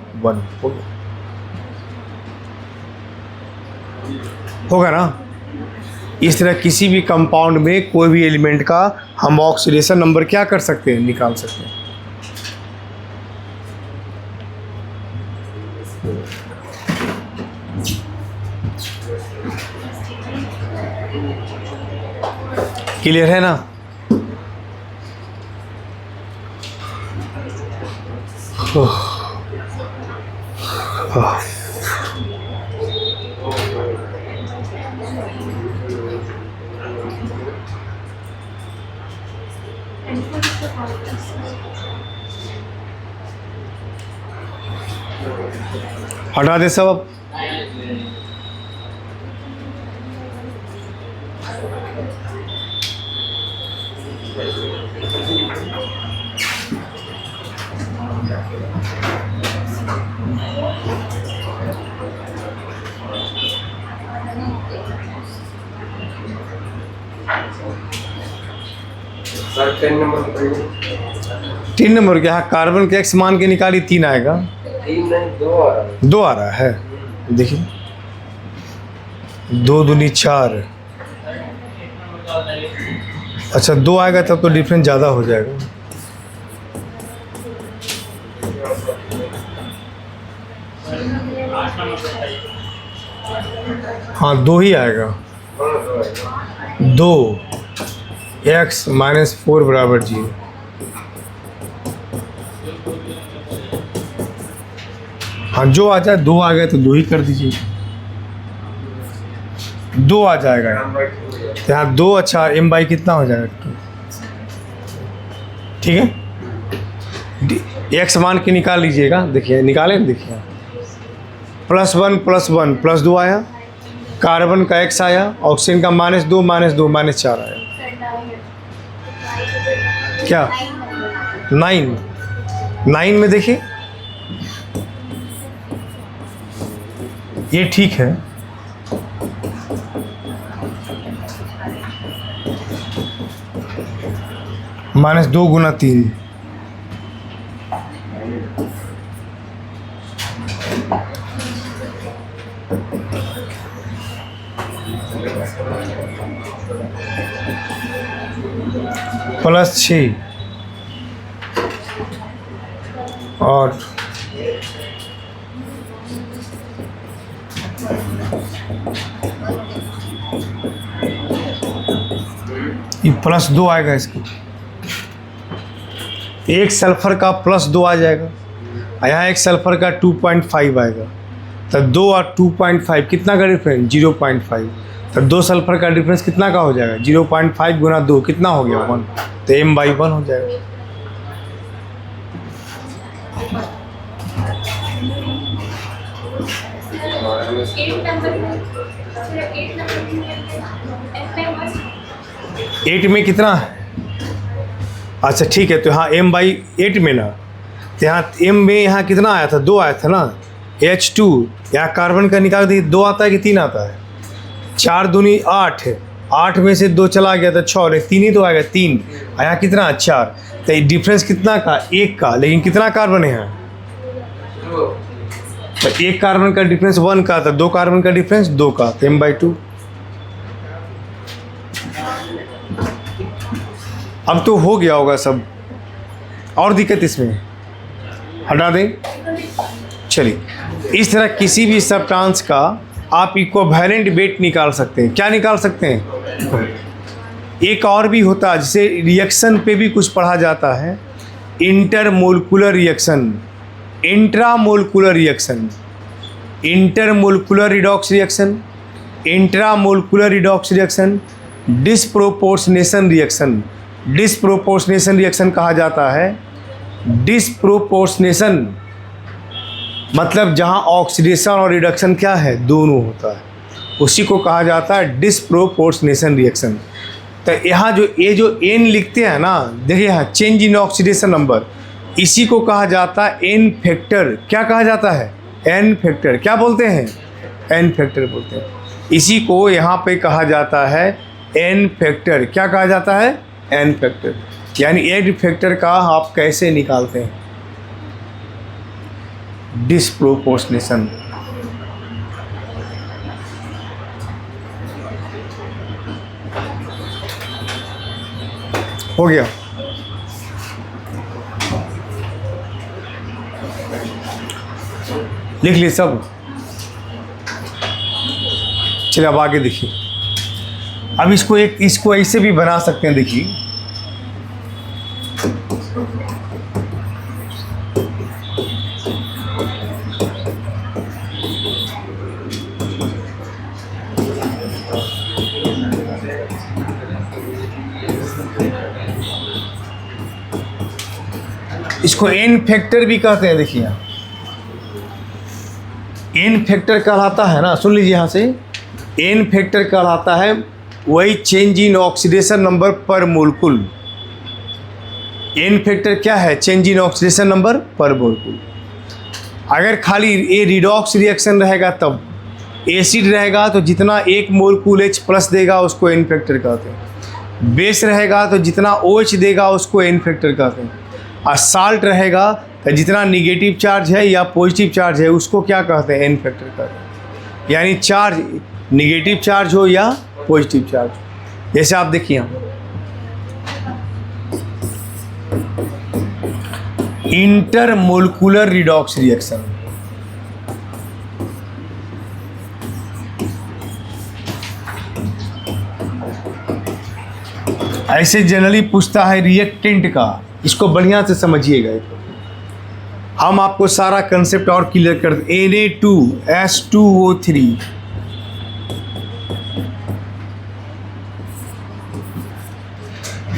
Speaker 1: हो गया। होगा ना। इस तरह किसी भी कंपाउंड में कोई भी एलिमेंट का हम ऑक्सीडेशन नंबर क्या कर सकते हैं? निकाल सकते हैं। क्लियर है ना? हटा दे सब अब।
Speaker 2: सर 10 नंबर बताइए।
Speaker 1: 3 नंबर के यहाँ कार्बन के एक्स मान के निकाली 3 आएगा।
Speaker 2: 3 नहीं 2 आ रहा है।
Speaker 1: 2 आ रहा है, देखिए 2 दूनी 4। अच्छा 2 आएगा तब तो डिफरेंस ज़्यादा हो जाएगा। हाँ 2 ही आएगा। 2 x - 4 = 0। हाँ जो आ जाए, 2 आ गए तो 2 ही कर दीजिए, 2 आ जाएगा यहाँ 2। अच्छा m/, कितना हो जाएगा? ठीक है, x मान के निकाल लीजिएगा। देखिए निकाले ना, देखिए +1 +1 +2 आया, कार्बन का x आया, ऑक्सीजन का -2 -2 -4 आया। क्या 9 में देखिए ये ठीक है। -2 × 3 -2 +6 और ये +2 आएगा इसका, एक सल्फर का +2 आ जाएगा, यहाँ एक सल्फर का 2.5 आएगा। तो 2 और 2.5 कितना का डिफरेंस? 0.5। तो 2 सल्फर का डिफरेंस कितना का हो जाएगा? 0.5 गुना 2 कितना हो गया? 1। तो m/1 हो जाएगा। एट में कितना है? अच्छा ठीक है, तो यहाँ m/8 में ना, तो यहाँ m में यहाँ कितना आया था? 2 आया था ना, H2। यहाँ कार्बन का निकाल दी, 2 आता है कि 3 आता है? 4 दूनी 8 है, 8 में से 2 चला गया तो 6 और 3 ही तो आएगा, 3। यहाँ कितना? 4। तो डिफरेंस कितना का? 1 का। लेकिन कितना कार्बन है यहाँ? तो 1 कार्बन का डिफरेंस 1 का था, 2 कार्बन का डिफरेंस 2 का, तो m/2। अब तो हो गया होगा सब, और दिक्कत इसमें हटा दें। चलिए, इस तरह किसी भी सब्सटेंस का आप इक्विवेलेंट वेट निकाल सकते हैं। क्या निकाल सकते हैं? एक और भी होता है जिसे रिएक्शन पे भी कुछ पढ़ा जाता है, intermolecular reaction, intramolecular reaction, intermolecular redox reaction, intramolecular redox reaction, disproportionation reaction. Disproportionation reaction कहा जाता है। डिस्प्रोपोर्शनेशन मतलब जहाँ ऑक्सीडेशन और रिडक्शन क्या है? दोनों होता है, उसी को कहा जाता है डिस्प्रोपोर्शनेशन रिएक्शन। तो यहाँ ये जो n लिखते हैं ना, देखिए यहाँ चेंज इन ऑक्सीडेशन नंबर, इसी को कहा जाता है n फैक्टर। क्या कहा जाता है? n factor. क्या बोलते हैं? n फैक्टर बोलते हैं। इसी को यहाँ पे कहा जाता है n फैक्टर। क्या कहा जाता है? n factor. यानी n फैक्टर का आप कैसे निकालते हैं? डिस्प्रोपोर्शनेशन। हो गया। लिख लिए सब? चलिए अब आगे देखिए। अब इसको ऐसे भी बना सकते हैं, देखिए। इसको n फैक्टर भी कहते हैं। देखिए n फैक्टर कहलाता है ना, सुन लीजिए यहाँ से, n फैक्टर कहलाता है वही चेंज इन ऑक्सीडेशन नंबर पर मोलकुल। n फैक्टर क्या है? चेंज इन ऑक्सीडेशन नंबर पर मोलकुल। अगर खाली ये रिडॉक्स रिएक्शन रहेगा, तब एसिड रहेगा तो जितना 1 मोलकुल H+ देगा उसको n फैक्टर कहते हैं। बेस रहेगा तो जितना OH देगा उसको n फैक्टर कहते हैं। और साल्ट रहेगा तो जितना निगेटिव चार्ज है या पॉजिटिव चार्ज है उसको क्या कहते हैं? n फैक्टर कहते हैं। यानी चार्ज निगेटिव चार्ज हो या पॉजिटिव चार्ज हो। जैसे आप देखिए, इंटरमोलिकुलर रिडॉक्स रिएक्शन, ऐसे जनरली पूछता है रिएक्टेंट का। इसको बढ़िया से समझिएगा। हम आपको सारा कंसेप्ट और क्लियर कर दें। Na2H2O3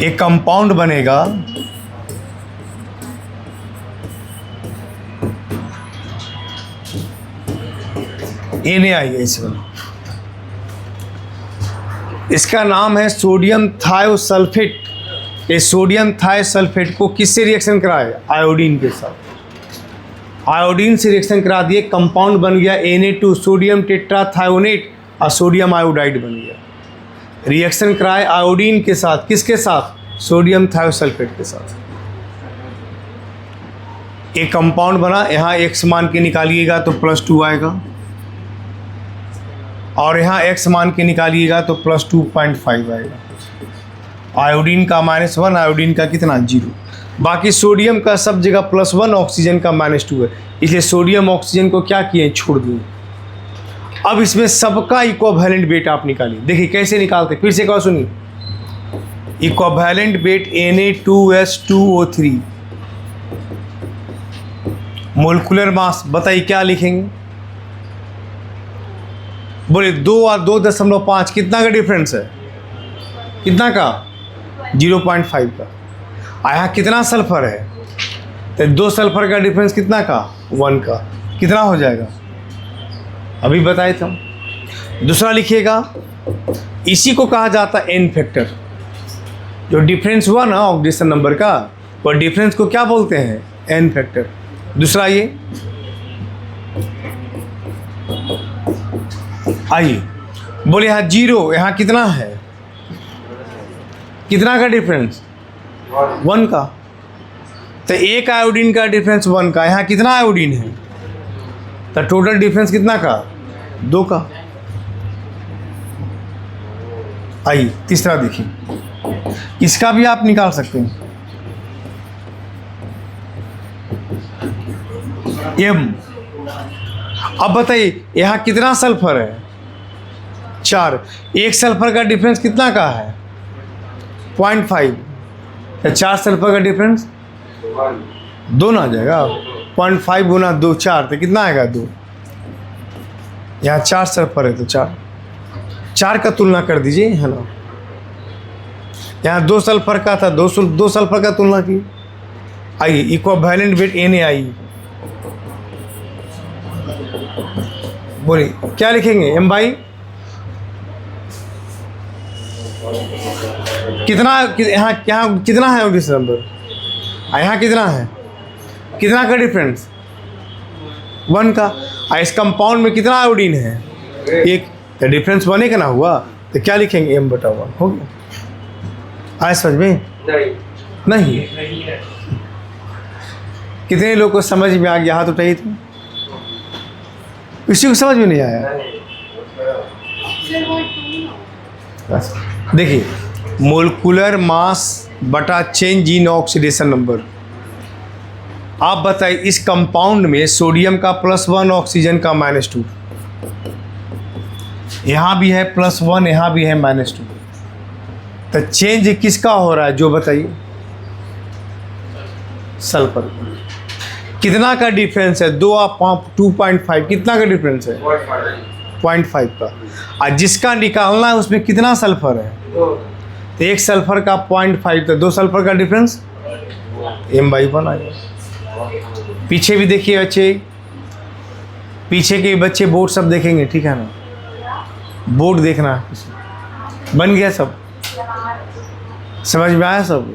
Speaker 1: एक कंपाउंड बनेगा, Na आएगा इसमें। इसका नाम है सोडियम थायोसल्फेट। ये सोडियम थायोसल्फेट को किससे रिएक्शन कराए? आयोडीन के साथ। आयोडीन से रिएक्शन करा दिए, कंपाउंड बन गया Na2, सोडियम टेट्राथायोनेट, और सोडियम आयोडाइड बन गया। रिएक्शन कराए आयोडीन के साथ, किसके साथ? सोडियम थायोसल्फेट के साथ। एक कंपाउंड बना, यहाँ x मान के निकालिएगा तो +2 आएगा, और यहाँ x मान के निकालिएगा तो +2.5 आएगा। आयोडीन का -1, आयोडीन का कितना 0। बाकी सोडियम का सब जगह +1, ऑक्सीजन का -2 है, इसलिए सोडियम ऑक्सीजन को क्या किए, छोड़ दिए। अब इसमें सबका इक्विवेलेंट वेट आप निकालिए। देखिए कैसे निकालते, फिर से कहो सुनिए। Equivalent weight Na2S2O3 molecular mass बताइए क्या लिखेंगे, बोले 2 और 2.5 कितना का डिफरेंस है, कितना का 0.5 का। यहाँ कितना सल्फर है, तो 2 सल्फर का डिफरेंस कितना का 1 का, कितना हो जाएगा अभी बताए थे हम। दूसरा लिखिएगा, इसी को कहा जाता है एन फैक्टर। जो डिफरेंस हुआ ना ऑक्सीडेशन नंबर का, वो डिफरेंस को क्या बोलते हैं, एन फैक्टर। दूसरा ये आइए, बोले यहाँ 0, यहाँ कितना है, कितना का डिफरेंस 1 का, तो एक आयोडीन का डिफरेंस 1 का, यहाँ कितना आयोडीन है, तो टोटल डिफरेंस कितना का 2 का। आइए तीसरा देखिए, इसका भी आप निकाल सकते हैं। M, अब बताइए यहाँ कितना सल्फर है, 4, एक सल्फर का डिफरेंस कितना का है 0.5, तो 4 सल्फर का डिफरेंस 2 ना आ जाएगा, 0.5 गुना 2 4, तो कितना आएगा 2। यहाँ 4 सल्फर है तो 4 का तुलना कर दीजिए, है ना। यहाँ 2 सल्फर का था, 2 सल्फर का तुलना की। आइए इक्विवेलेंट वेट NaI, बोलिए क्या लिखेंगे, M भाई कितना, यहाँ कितना है ऑक्सीजन नंबर, यहाँ कितना है, कितना का डिफरेंस 1 का। इस कंपाउंड में कितना आयोडीन है, 1, तो डिफरेंस 1 का ना हुआ, तो क्या लिखेंगे M/1 हो गया। आए समझ में, नहीं कितने लोग को समझ में आ गया, हाथ उठाइए। तो किसी को समझ में नहीं आया। देखिए मोलिकुलर मास बटा चेंज इन ऑक्सीडेशन नंबर। आप बताइए इस कंपाउंड में सोडियम का +1, ऑक्सीजन का -2, यहाँ भी है +1, यहाँ भी है -2, तो चेंज किसका हो रहा है जो बताइए, सल्फर। कितना का डिफरेंस है, 2 और 2.5, कितना का डिफरेंस है 0.5 का। और जिसका निकालना है उसमें कितना सल्फर है, तो एक सल्फर का 0.5, तो 2 सल्फर का डिफरेंस M/1 आ जाएगा। पीछे भी देखिए बच्चे, पीछे के बच्चे बोर्ड सब देखेंगे, ठीक है ना, बोर्ड देखना बन गया, सब समझ में आया सब।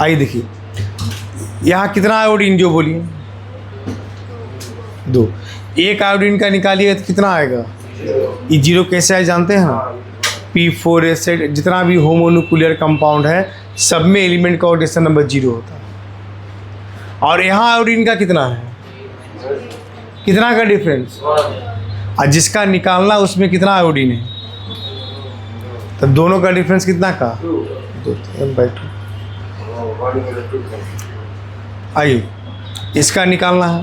Speaker 1: आइए देखिए यहाँ कितना आयोडीन जो बोलिए 2, एक आयोडीन का निकालिए तो कितना आएगा, ये 0 कैसे आए जानते हैं ना, P4 एसिड जितना भी होमोन्यूक्लियर कंपाउंड है सब में एलिमेंट का ऑक्सीडेशन नंबर 0 होता है। और यहाँ आयोडीन का कितना है, कितना का डिफरेंस, और जिसका निकालना उसमें कितना आयोडीन है, तो दोनों का डिफरेंस कितना का 2, M/2। आइए इसका निकालना है,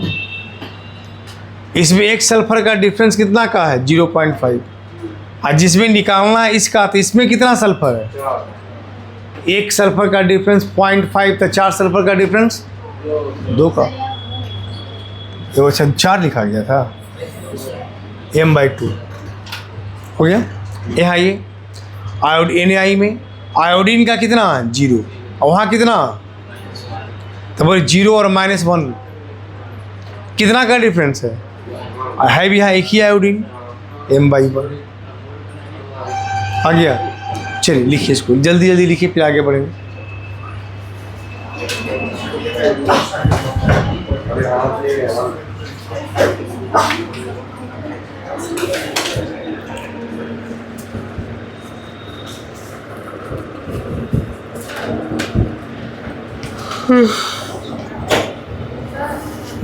Speaker 1: इसमें एक सल्फर का डिफरेंस कितना का है 0.5, और जिसमें निकालना है इसका, तो इसमें कितना सल्फर है, एक सल्फर का डिफरेंस 0.5, तो 4 सल्फर का डिफरेंस 2 का, तो अच्छा 4 लिखा गया था, M/2 हो गया। यहाँ ये NaI में आयोडीन का कितना 0, और वहाँ कितना, तो बोले 0 और -1, कितना का डिफरेंस है भी यहाँ एक ही आयोडीन M/1 आ गया। चलिए लिखिए इसको, जल्दी जल्दी लिखिए फिर आगे बढ़ेंगे।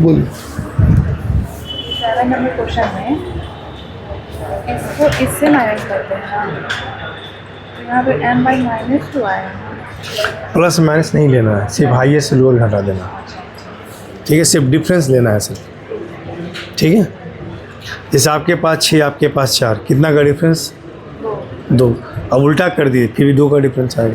Speaker 1: बोलिए।
Speaker 3: 7 नंबर क्वेश्चन में इसको इससे माइनस करते हैं ना, यहाँ पे n/-2 आया।
Speaker 1: प्लस माइनस नहीं लेना है, सिर्फ हाईएस्ट लोअर घटा देना है। ठीक है, सिर्फ डिफरेंस लेना है सिर्फ। ठीक है, जैसे आपके पास 6, आपके पास 4, कितना का डिफरेंस? 2। अब उल्टा कर दिए, फिर भी 2 का डिफरेंस आएगा।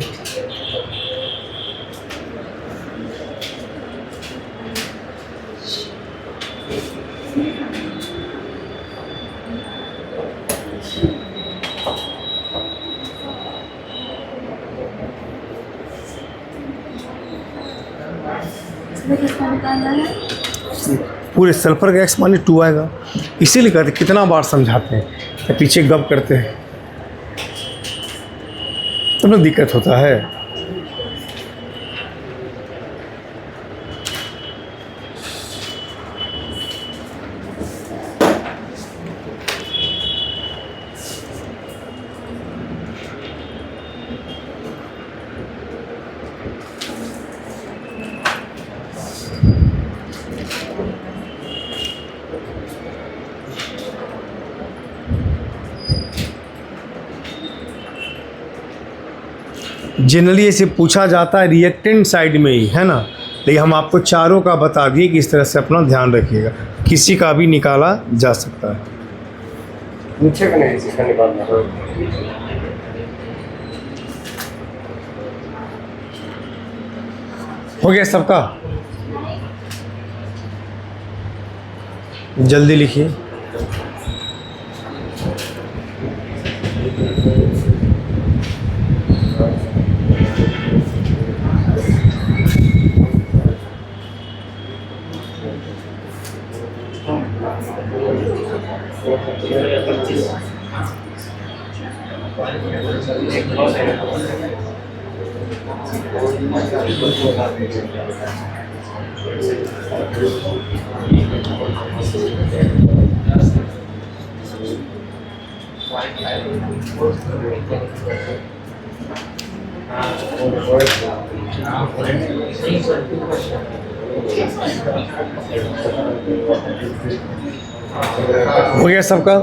Speaker 3: इसमें किसका निकालना है?
Speaker 1: पूरे सल्फर का x माने 2 आएगा। इसीलिए कहते कितना बार समझाते हैं, या पीछे गप करते हैं तब ना दिक्कत होता है। जनरली ऐसे पूछा जाता है रिएक्टेंट साइड में ही, है ना, लेकिन हम आपको चारों का बता दिए कि इस तरह से अपना ध्यान रखिएगा, किसी का भी निकाला जा सकता है।
Speaker 2: नीचे का नहीं, इसका निकालना है।
Speaker 1: हो गया सबका? जल्दी लिखिए। हो गया सबका?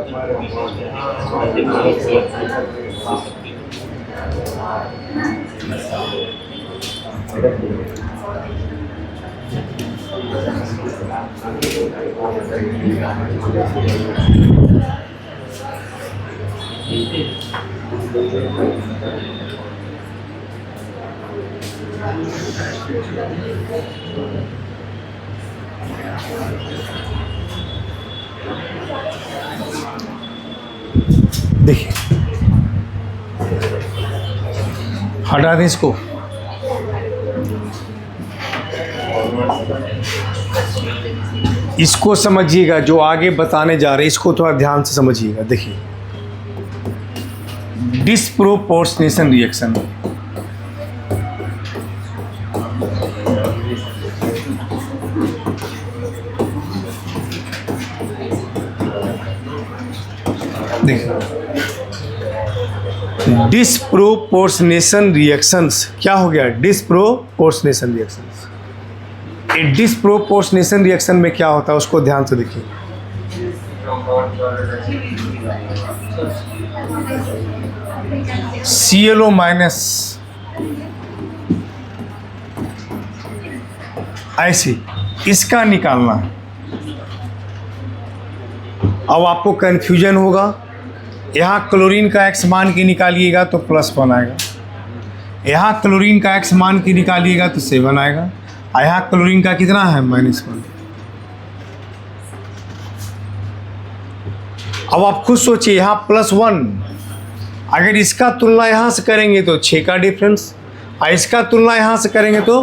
Speaker 1: देखिए, हटा दें इसको। इसको समझिएगा, जो आगे बताने जा रहे हैं इसको थोड़ा ध्यान से समझिएगा। देखिए, डिस्प्रोपोर्शनेशन रिएक्शन, देखिए डिस्प्रोपोर्शनेशन रिएक्शंस क्या हो गया? Disproportionation reactions. डिस्प्रोपोर्शनेशन रिएक्शन में क्या होता है उसको ध्यान से देखिए। ClO माइनस ऐसे इसका निकालना है। अब आपको कन्फ्यूजन होगा, यहाँ क्लोरीन का x मान के निकालिएगा तो +1 आएगा, यहाँ क्लोरीन का x मान के निकालिएगा तो 7 आएगा, और यहाँ क्लोरीन का कितना है? -1। अब आप खुद सोचिए, यहाँ +1, अगर इसका तुलना यहाँ से करेंगे तो 6 का डिफरेंस, और इसका तुलना यहाँ से करेंगे तो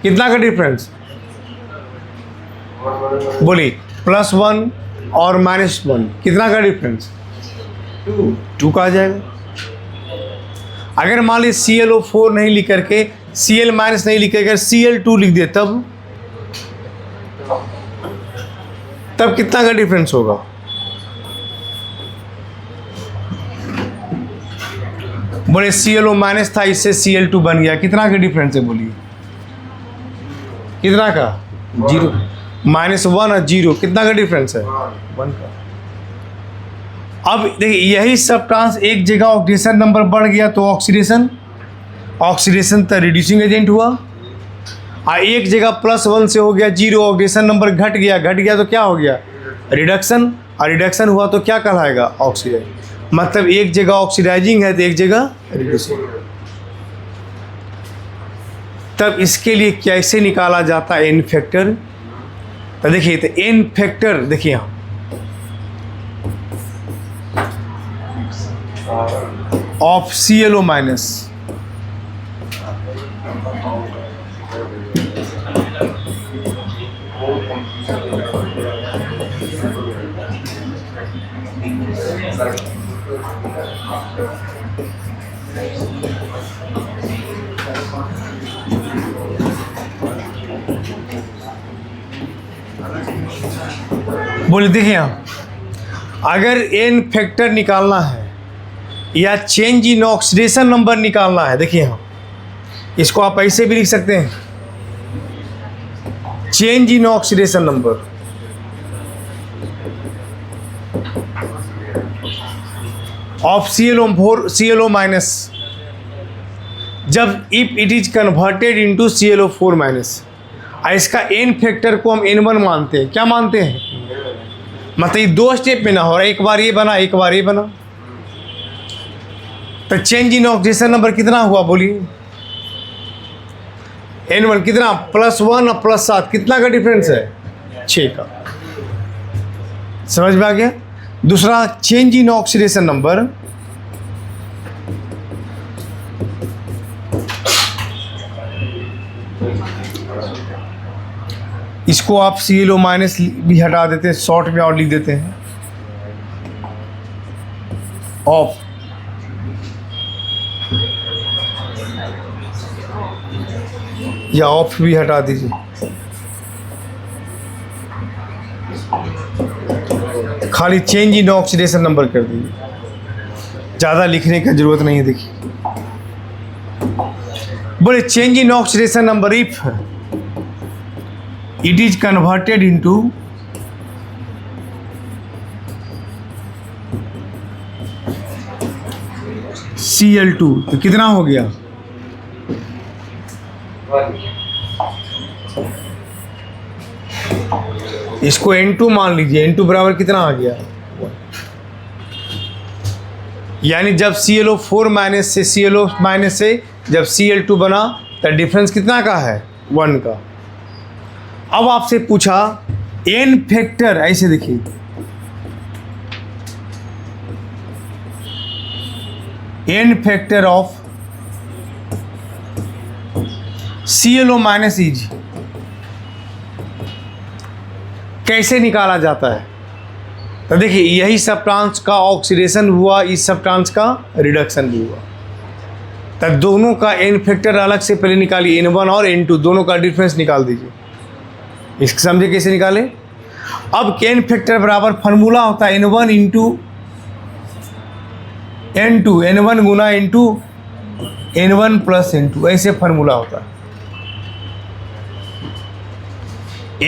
Speaker 1: कितना का डिफरेंस? बोलिए, +1 और -1 कितना का डिफरेंस? 2 का आ जाएगा। अगर मान लीजिए ClO4 नहीं लिख करके, Cl- नहीं लिख करके Cl2 लिख दे, तब कितना का डिफरेंस होगा? बोले ClO- था, इससे Cl2 बन गया, कितना का डिफरेंस है? बोलिए कितना का? 0। -1 और 0 कितना का डिफरेंस है? 1 का। अब देखिए यही सब्सटेंस एक जगह ऑक्सीडेशन नंबर बढ़ गया तो ऑक्सीडेशन तो रिड्यूसिंग एजेंट हुआ, और एक जगह +1 से हो गया 0, ऑक्सीडेशन नंबर घट गया तो क्या हो गया रिडक्शन, और रिडक्शन हुआ तो क्या कहलाएगा ऑक्सीडाइज। मतलब एक जगह ऑक्सीडाइजिंग है तो एक जगह रिड्यूसिंग। तब इसके लिए कैसे निकाला जाता है एन फैक्टर, तो देखिए तो एन फैक्टर देखिए यहाँ ऑफ ClO माइनस बोले देखिए यहाँ अगर एन फैक्टर निकालना है या चेंज इन ऑक्सीडेशन नंबर निकालना है, देखिए यहाँ इसको आप ऐसे भी लिख सकते हैं, change in oxidation number of ClO minus जब if it is converted into ClO4 minus. इसका एन फैक्टर को हम N1 मानते हैं। क्या मानते हैं, मतलब ये 2 स्टेप में ना हो रहा, एक बार ये बना एक बार ये बना। तो चेंज इन ऑक्सीडेशन नंबर कितना हुआ बोलिए, N1 कितना, +1 और +7 कितना का डिफरेंस है, 6 का। समझ में आ गया। दूसरा चेंज इन ऑक्सीडेशन नंबर इसको आप ClO माइनस भी हटा देते हैं, शॉर्ट में और लिख देते हैं ऑफ या ऑफ भी हटा दीजिए, खाली चेंज इन ऑक्सीडेशन नंबर कर दीजिए, ज़्यादा लिखने की जरूरत नहीं है। देखिए बोले change in oxidation number if it is converted into Cl2 तो कितना हो गया, इसको N2 मान लीजिए, N2 बराबर कितना आ गया, यानी जब ClO4 माइनस से ClO माइनस से जब Cl2 बना तो डिफरेंस कितना का है, 1 का। अब आपसे पूछा एन फैक्टर, ऐसे देखिए N factor of ClO minus is कैसे निकाला जाता है। तो देखिए यही सब्सटेंस का ऑक्सीडेशन हुआ, इस सब्सटेंस का रिडक्शन भी हुआ, तब दोनों का एन फैक्टर अलग से पहले निकालिए, N1 और N2 दोनों का डिफरेंस निकाल दीजिए। इसको समझे कैसे निकाले। अब एन फैक्टर बराबर फार्मूला होता है N1 इंटू N2, N1 गुना इंटू N1 प्लस N2, ऐसे फार्मूला होता है।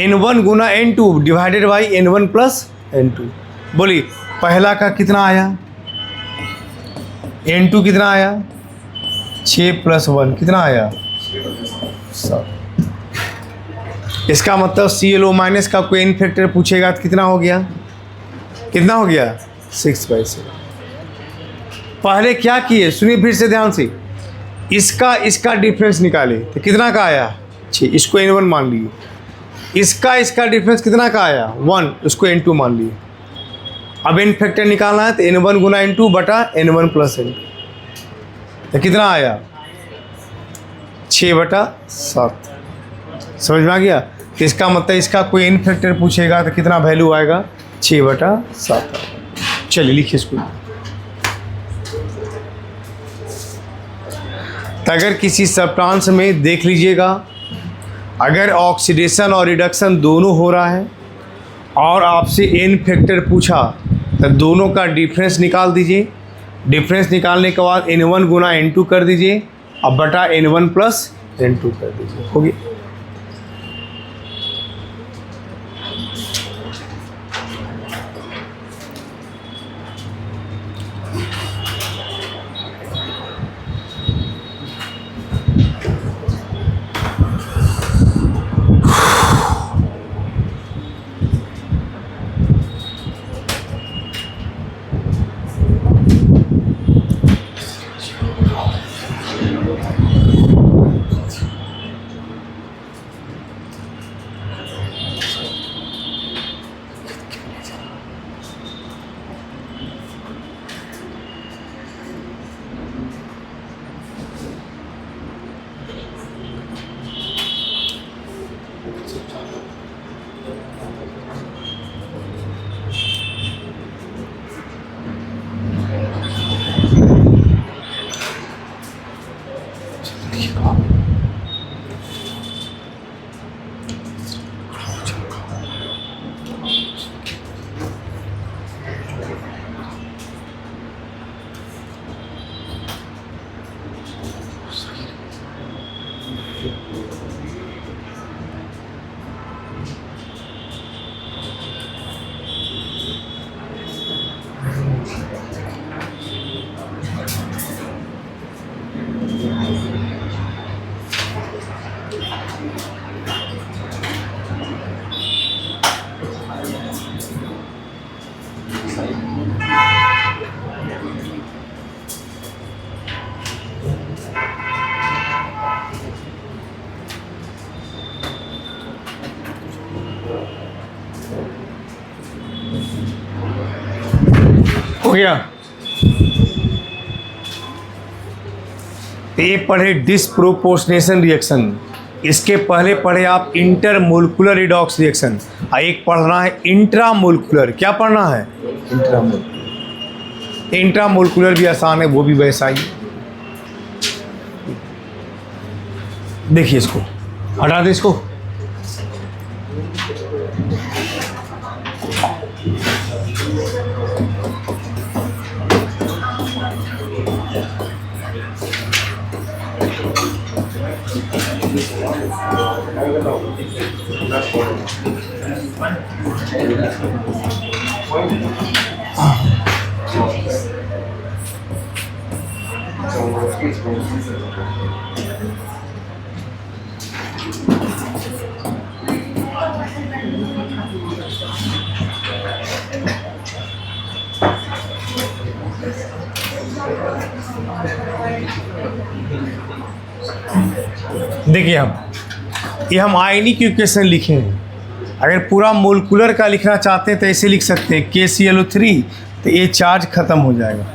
Speaker 1: N1 Guna N2 divided by N1 plus N2। बोली पहला का कितना आया, N2 कितना आया, 6 + 1 कितना आया, 7। इसका मतलब ClO माइनस का कोई एन फैक्टर पूछेगा तो कितना हो गया, 6/7। पहले क्या किए सुनिए फिर से ध्यान से, इसका डिफरेंस निकाले तो कितना का आया, 6, इसको N1 मान लिए। इसका डिफरेंस कितना का आया, 1, उसको N2 मान लिए। अब एन फैक्टर निकालना है तो N1 गुना N2 बटा N1 प्लस N2 तो कितना आया, 6/7। समझ में आ गया। तो इसका मतलब इसका कोई एन फैक्टर पूछेगा तो कितना वैल्यू आएगा, 6/7। चलिए लिखिए इसको। तो अगर किसी सब्सटेंस में देख लीजिएगा अगर ऑक्सीडेशन और रिडक्शन दोनों हो रहा है और आपसे एन फैक्टर पूछा तो दोनों का डिफरेंस निकाल दीजिए। डिफरेंस निकालने के बाद N1 गुना N2 कर दीजिए, अब बटा N1 प्लस N2 कर दीजिए, हो गया। हो गया। ये पढ़े डिस्प्रोपोर्शनेशन रिएक्शन, इसके पहले पढ़े आप इंटरमोलिकुलर रिडॉक्स रिएक्शन, और एक पढ़ना है इंट्रामोलिकुलर। क्या पढ़ना है? इंट्रामोलिकुलर। इंट्रामोलिकुलर भी आसान है, वो भी वैसा ही। देखिए इसको हटा दे, इसको देखिए हम आयनिक इक्वेशन लिखे हैं। अगर पूरा मोलिकुलर का लिखना चाहते हैं तो ऐसे लिख सकते हैं KClO3, तो ये चार्ज खत्म हो जाएगा,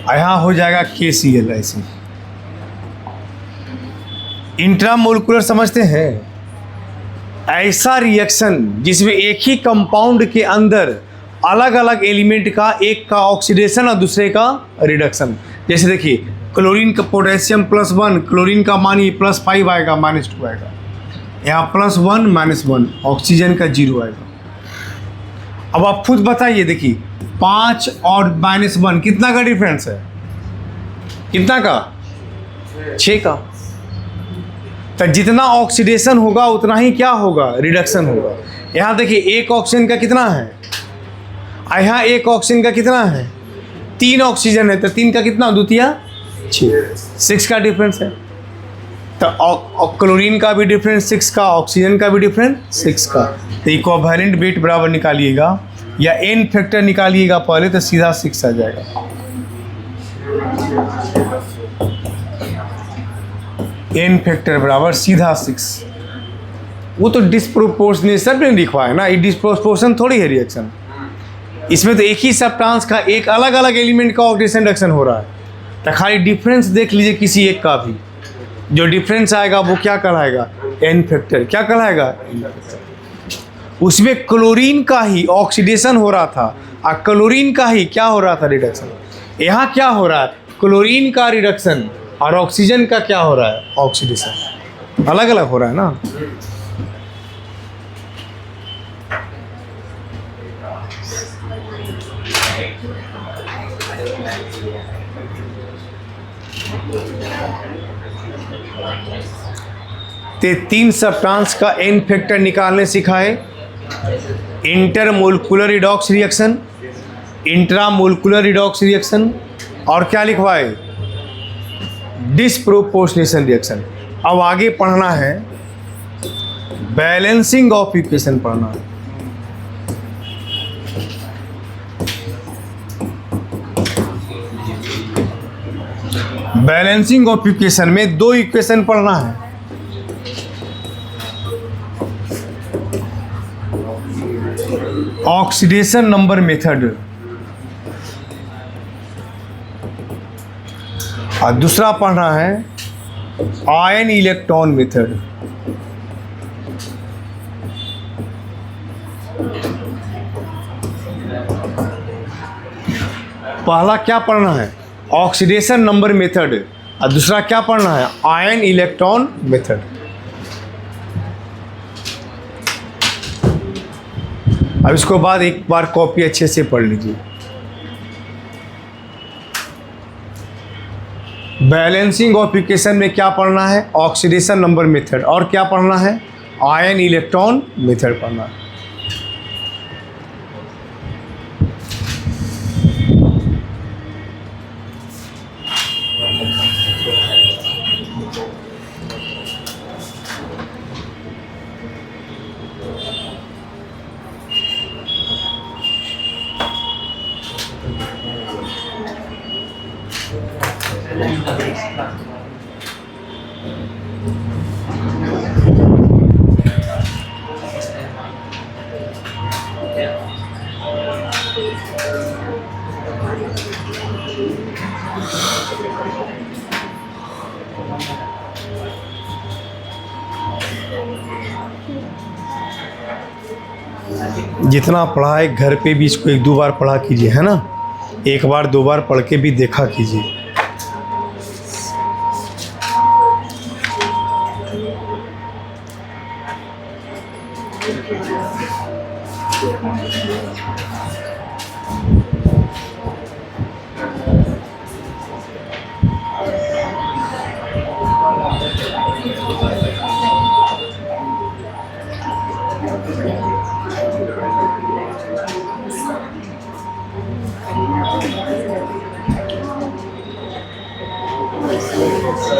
Speaker 1: यहाँ हो जाएगा KCl। ऐसे इंट्रामोलिकुलर समझते हैं? ऐसा रिएक्शन जिसमें एक ही कंपाउंड के अंदर अलग अलग एलिमेंट का, एक का ऑक्सीडेशन और दूसरे का रिडक्शन। जैसे देखिए क्लोरीन का पोटेशियम +1, क्लोरीन का मानिए +5 आएगा, -2 आएगा, यहाँ +1 -1, ऑक्सीजन का 0 आएगा। अब आप खुद बताइए, देखिए 5 और -1 कितना का डिफरेंस है? कितना का? 6 का। तो जितना ऑक्सीडेशन होगा उतना ही क्या होगा? रिडक्शन होगा। यहाँ देखिए एक ऑक्सीजन का कितना है, यहाँ एक ऑक्सीजन का कितना है? 3 ऑक्सीजन है, तो 3 का कितना? द्वितीय 6 का डिफरेंस है। तो क्लोरीन का भी डिफरेंस 6 का, ऑक्सीजन का भी डिफरेंस 6 का। तो इक्विवेलेंट वेट बराबर निकालिएगा या n फैक्टर निकालिएगा पहले, तो सीधा 6 आ जाएगा। n फैक्टर बराबर सीधा 6। वो तो डिस्प्रोपोर्शनेशन में लिखवा है ना, ये डिस्प्रोपोर्शन थोड़ी है रिएक्शन। इसमें तो एक ही सब्सटेंस का एक अलग अलग एलिमेंट का ऑक्सीडेशन रिडक्शन हो रहा है। तो खाली डिफरेंस देख लीजिए किसी एक का भी, जो डिफरेंस आएगा वो क्या कहलाएगा? n factor. क्या कहलाएगा? n factor. उसमें क्लोरीन का ही ऑक्सीडेशन हो रहा था और क्लोरीन का ही क्या हो रहा था? रिडक्शन। यहाँ क्या हो रहा है? क्लोरीन का रिडक्शन और ऑक्सीजन का क्या हो रहा है? ऑक्सीडेशन। अलग अलग हो रहा है ना। ते 3 सब्सटेंस का n फैक्टर निकालने सिखाए। Intermolecular redox reaction, intramolecular redox reaction, और क्या लिखवाए? Disproportionation reaction. अब आगे पढ़ना है बैलेंसिंग ऑफ इक्वेशन पढ़ना है। बैलेंसिंग ऑफ इक्वेशन में 2 इक्वेशन पढ़ना है। ऑक्सीडेशन नंबर मेथड और दूसरा पढ़ना है आयन इलेक्ट्रॉन मेथड। पहला क्या पढ़ना है? ऑक्सीडेशन नंबर मेथड, और दूसरा क्या पढ़ना है? Ion electron method. अब इसको बाद एक बार कॉपी अच्छे से पढ़ लीजिए। बैलेंसिंग ऑफ इक्वेशन में क्या पढ़ना है? ऑक्सीडेशन नंबर मेथड, और क्या पढ़ना है? आयन इलेक्ट्रॉन मेथड पढ़ना है। जितना पढ़ा है घर पे भी इसको 1-2 बार पढ़ा कीजिए, है ना। 1 बार 2 बार पढ़ के भी देखा कीजिए।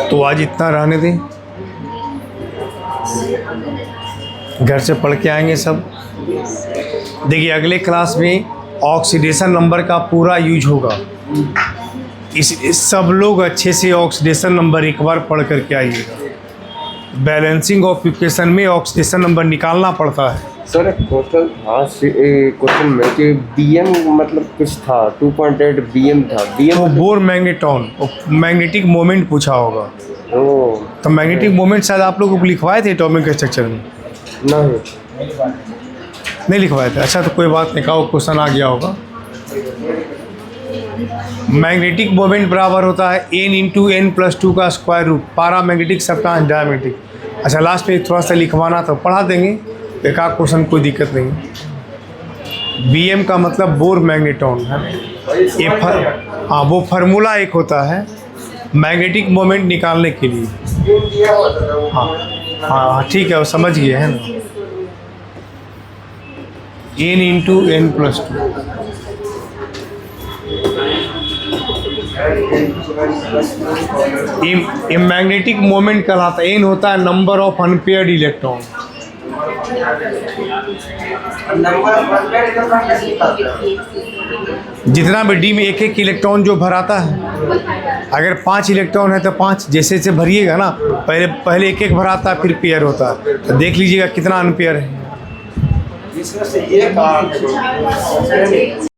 Speaker 1: तो आज इतना रहने दें, घर से पढ़ के आएंगे सब। देखिए अगले क्लास में ऑक्सीडेशन नंबर का पूरा यूज होगा। इस सब लोग अच्छे से ऑक्सीडेशन नंबर एक बार पढ़ करके आइएगा। बैलेंसिंग ऑफ इक्वेशन में ऑक्सीडेशन नंबर निकालना पड़ता है।
Speaker 2: सर क्वेश्चन था क्वेश्चन में कि बीएम मतलब कुछ था 2.8 बीएम था। बीएम
Speaker 1: तो बोर मैग्नेटॉन मैग्नेटिक मोमेंट पूछा होगा।
Speaker 2: ओ
Speaker 1: तो मैग्नेटिक मोमेंट शायद आप लोगों को लिखवाए थे एटॉमिक स्ट्रक्चर में, नहीं लिखवाए थे। अच्छा तो कोई बात नहीं, कहा क्वेश्चन आ गया होगा। मैग्नेटिक मोमेंट बराबर होता है n × n+2 का square root, paramagnetic substance diamagnetic. अच्छा लास्ट में थोड़ा सा लिखवाना तो पढ़ा देंगे, एक आध क्वेश्चन कोई दिक्कत नहीं। बीएम का मतलब बोर मैग्नेटॉन है। ये हाँ वो फार्मूला एक होता है मैग्नेटिक मोमेंट निकालने के लिए। हाँ हाँ ठीक है, वो समझ गए है ना। n × n+2 ये मैग्नेटिक मोमेंट कहलाता है। n होता है नंबर ऑफ अनपेयर्ड इलेक्ट्रॉन। जितना भी डी में 1-1 इलेक्ट्रॉन जो भराता है, अगर 5 इलेक्ट्रॉन है तो 5 जैसे जैसे भरिएगा ना, पहले 1-1 भराता है फिर पेयर होता है। तो देख लीजिएगा कितना अनपेयर है।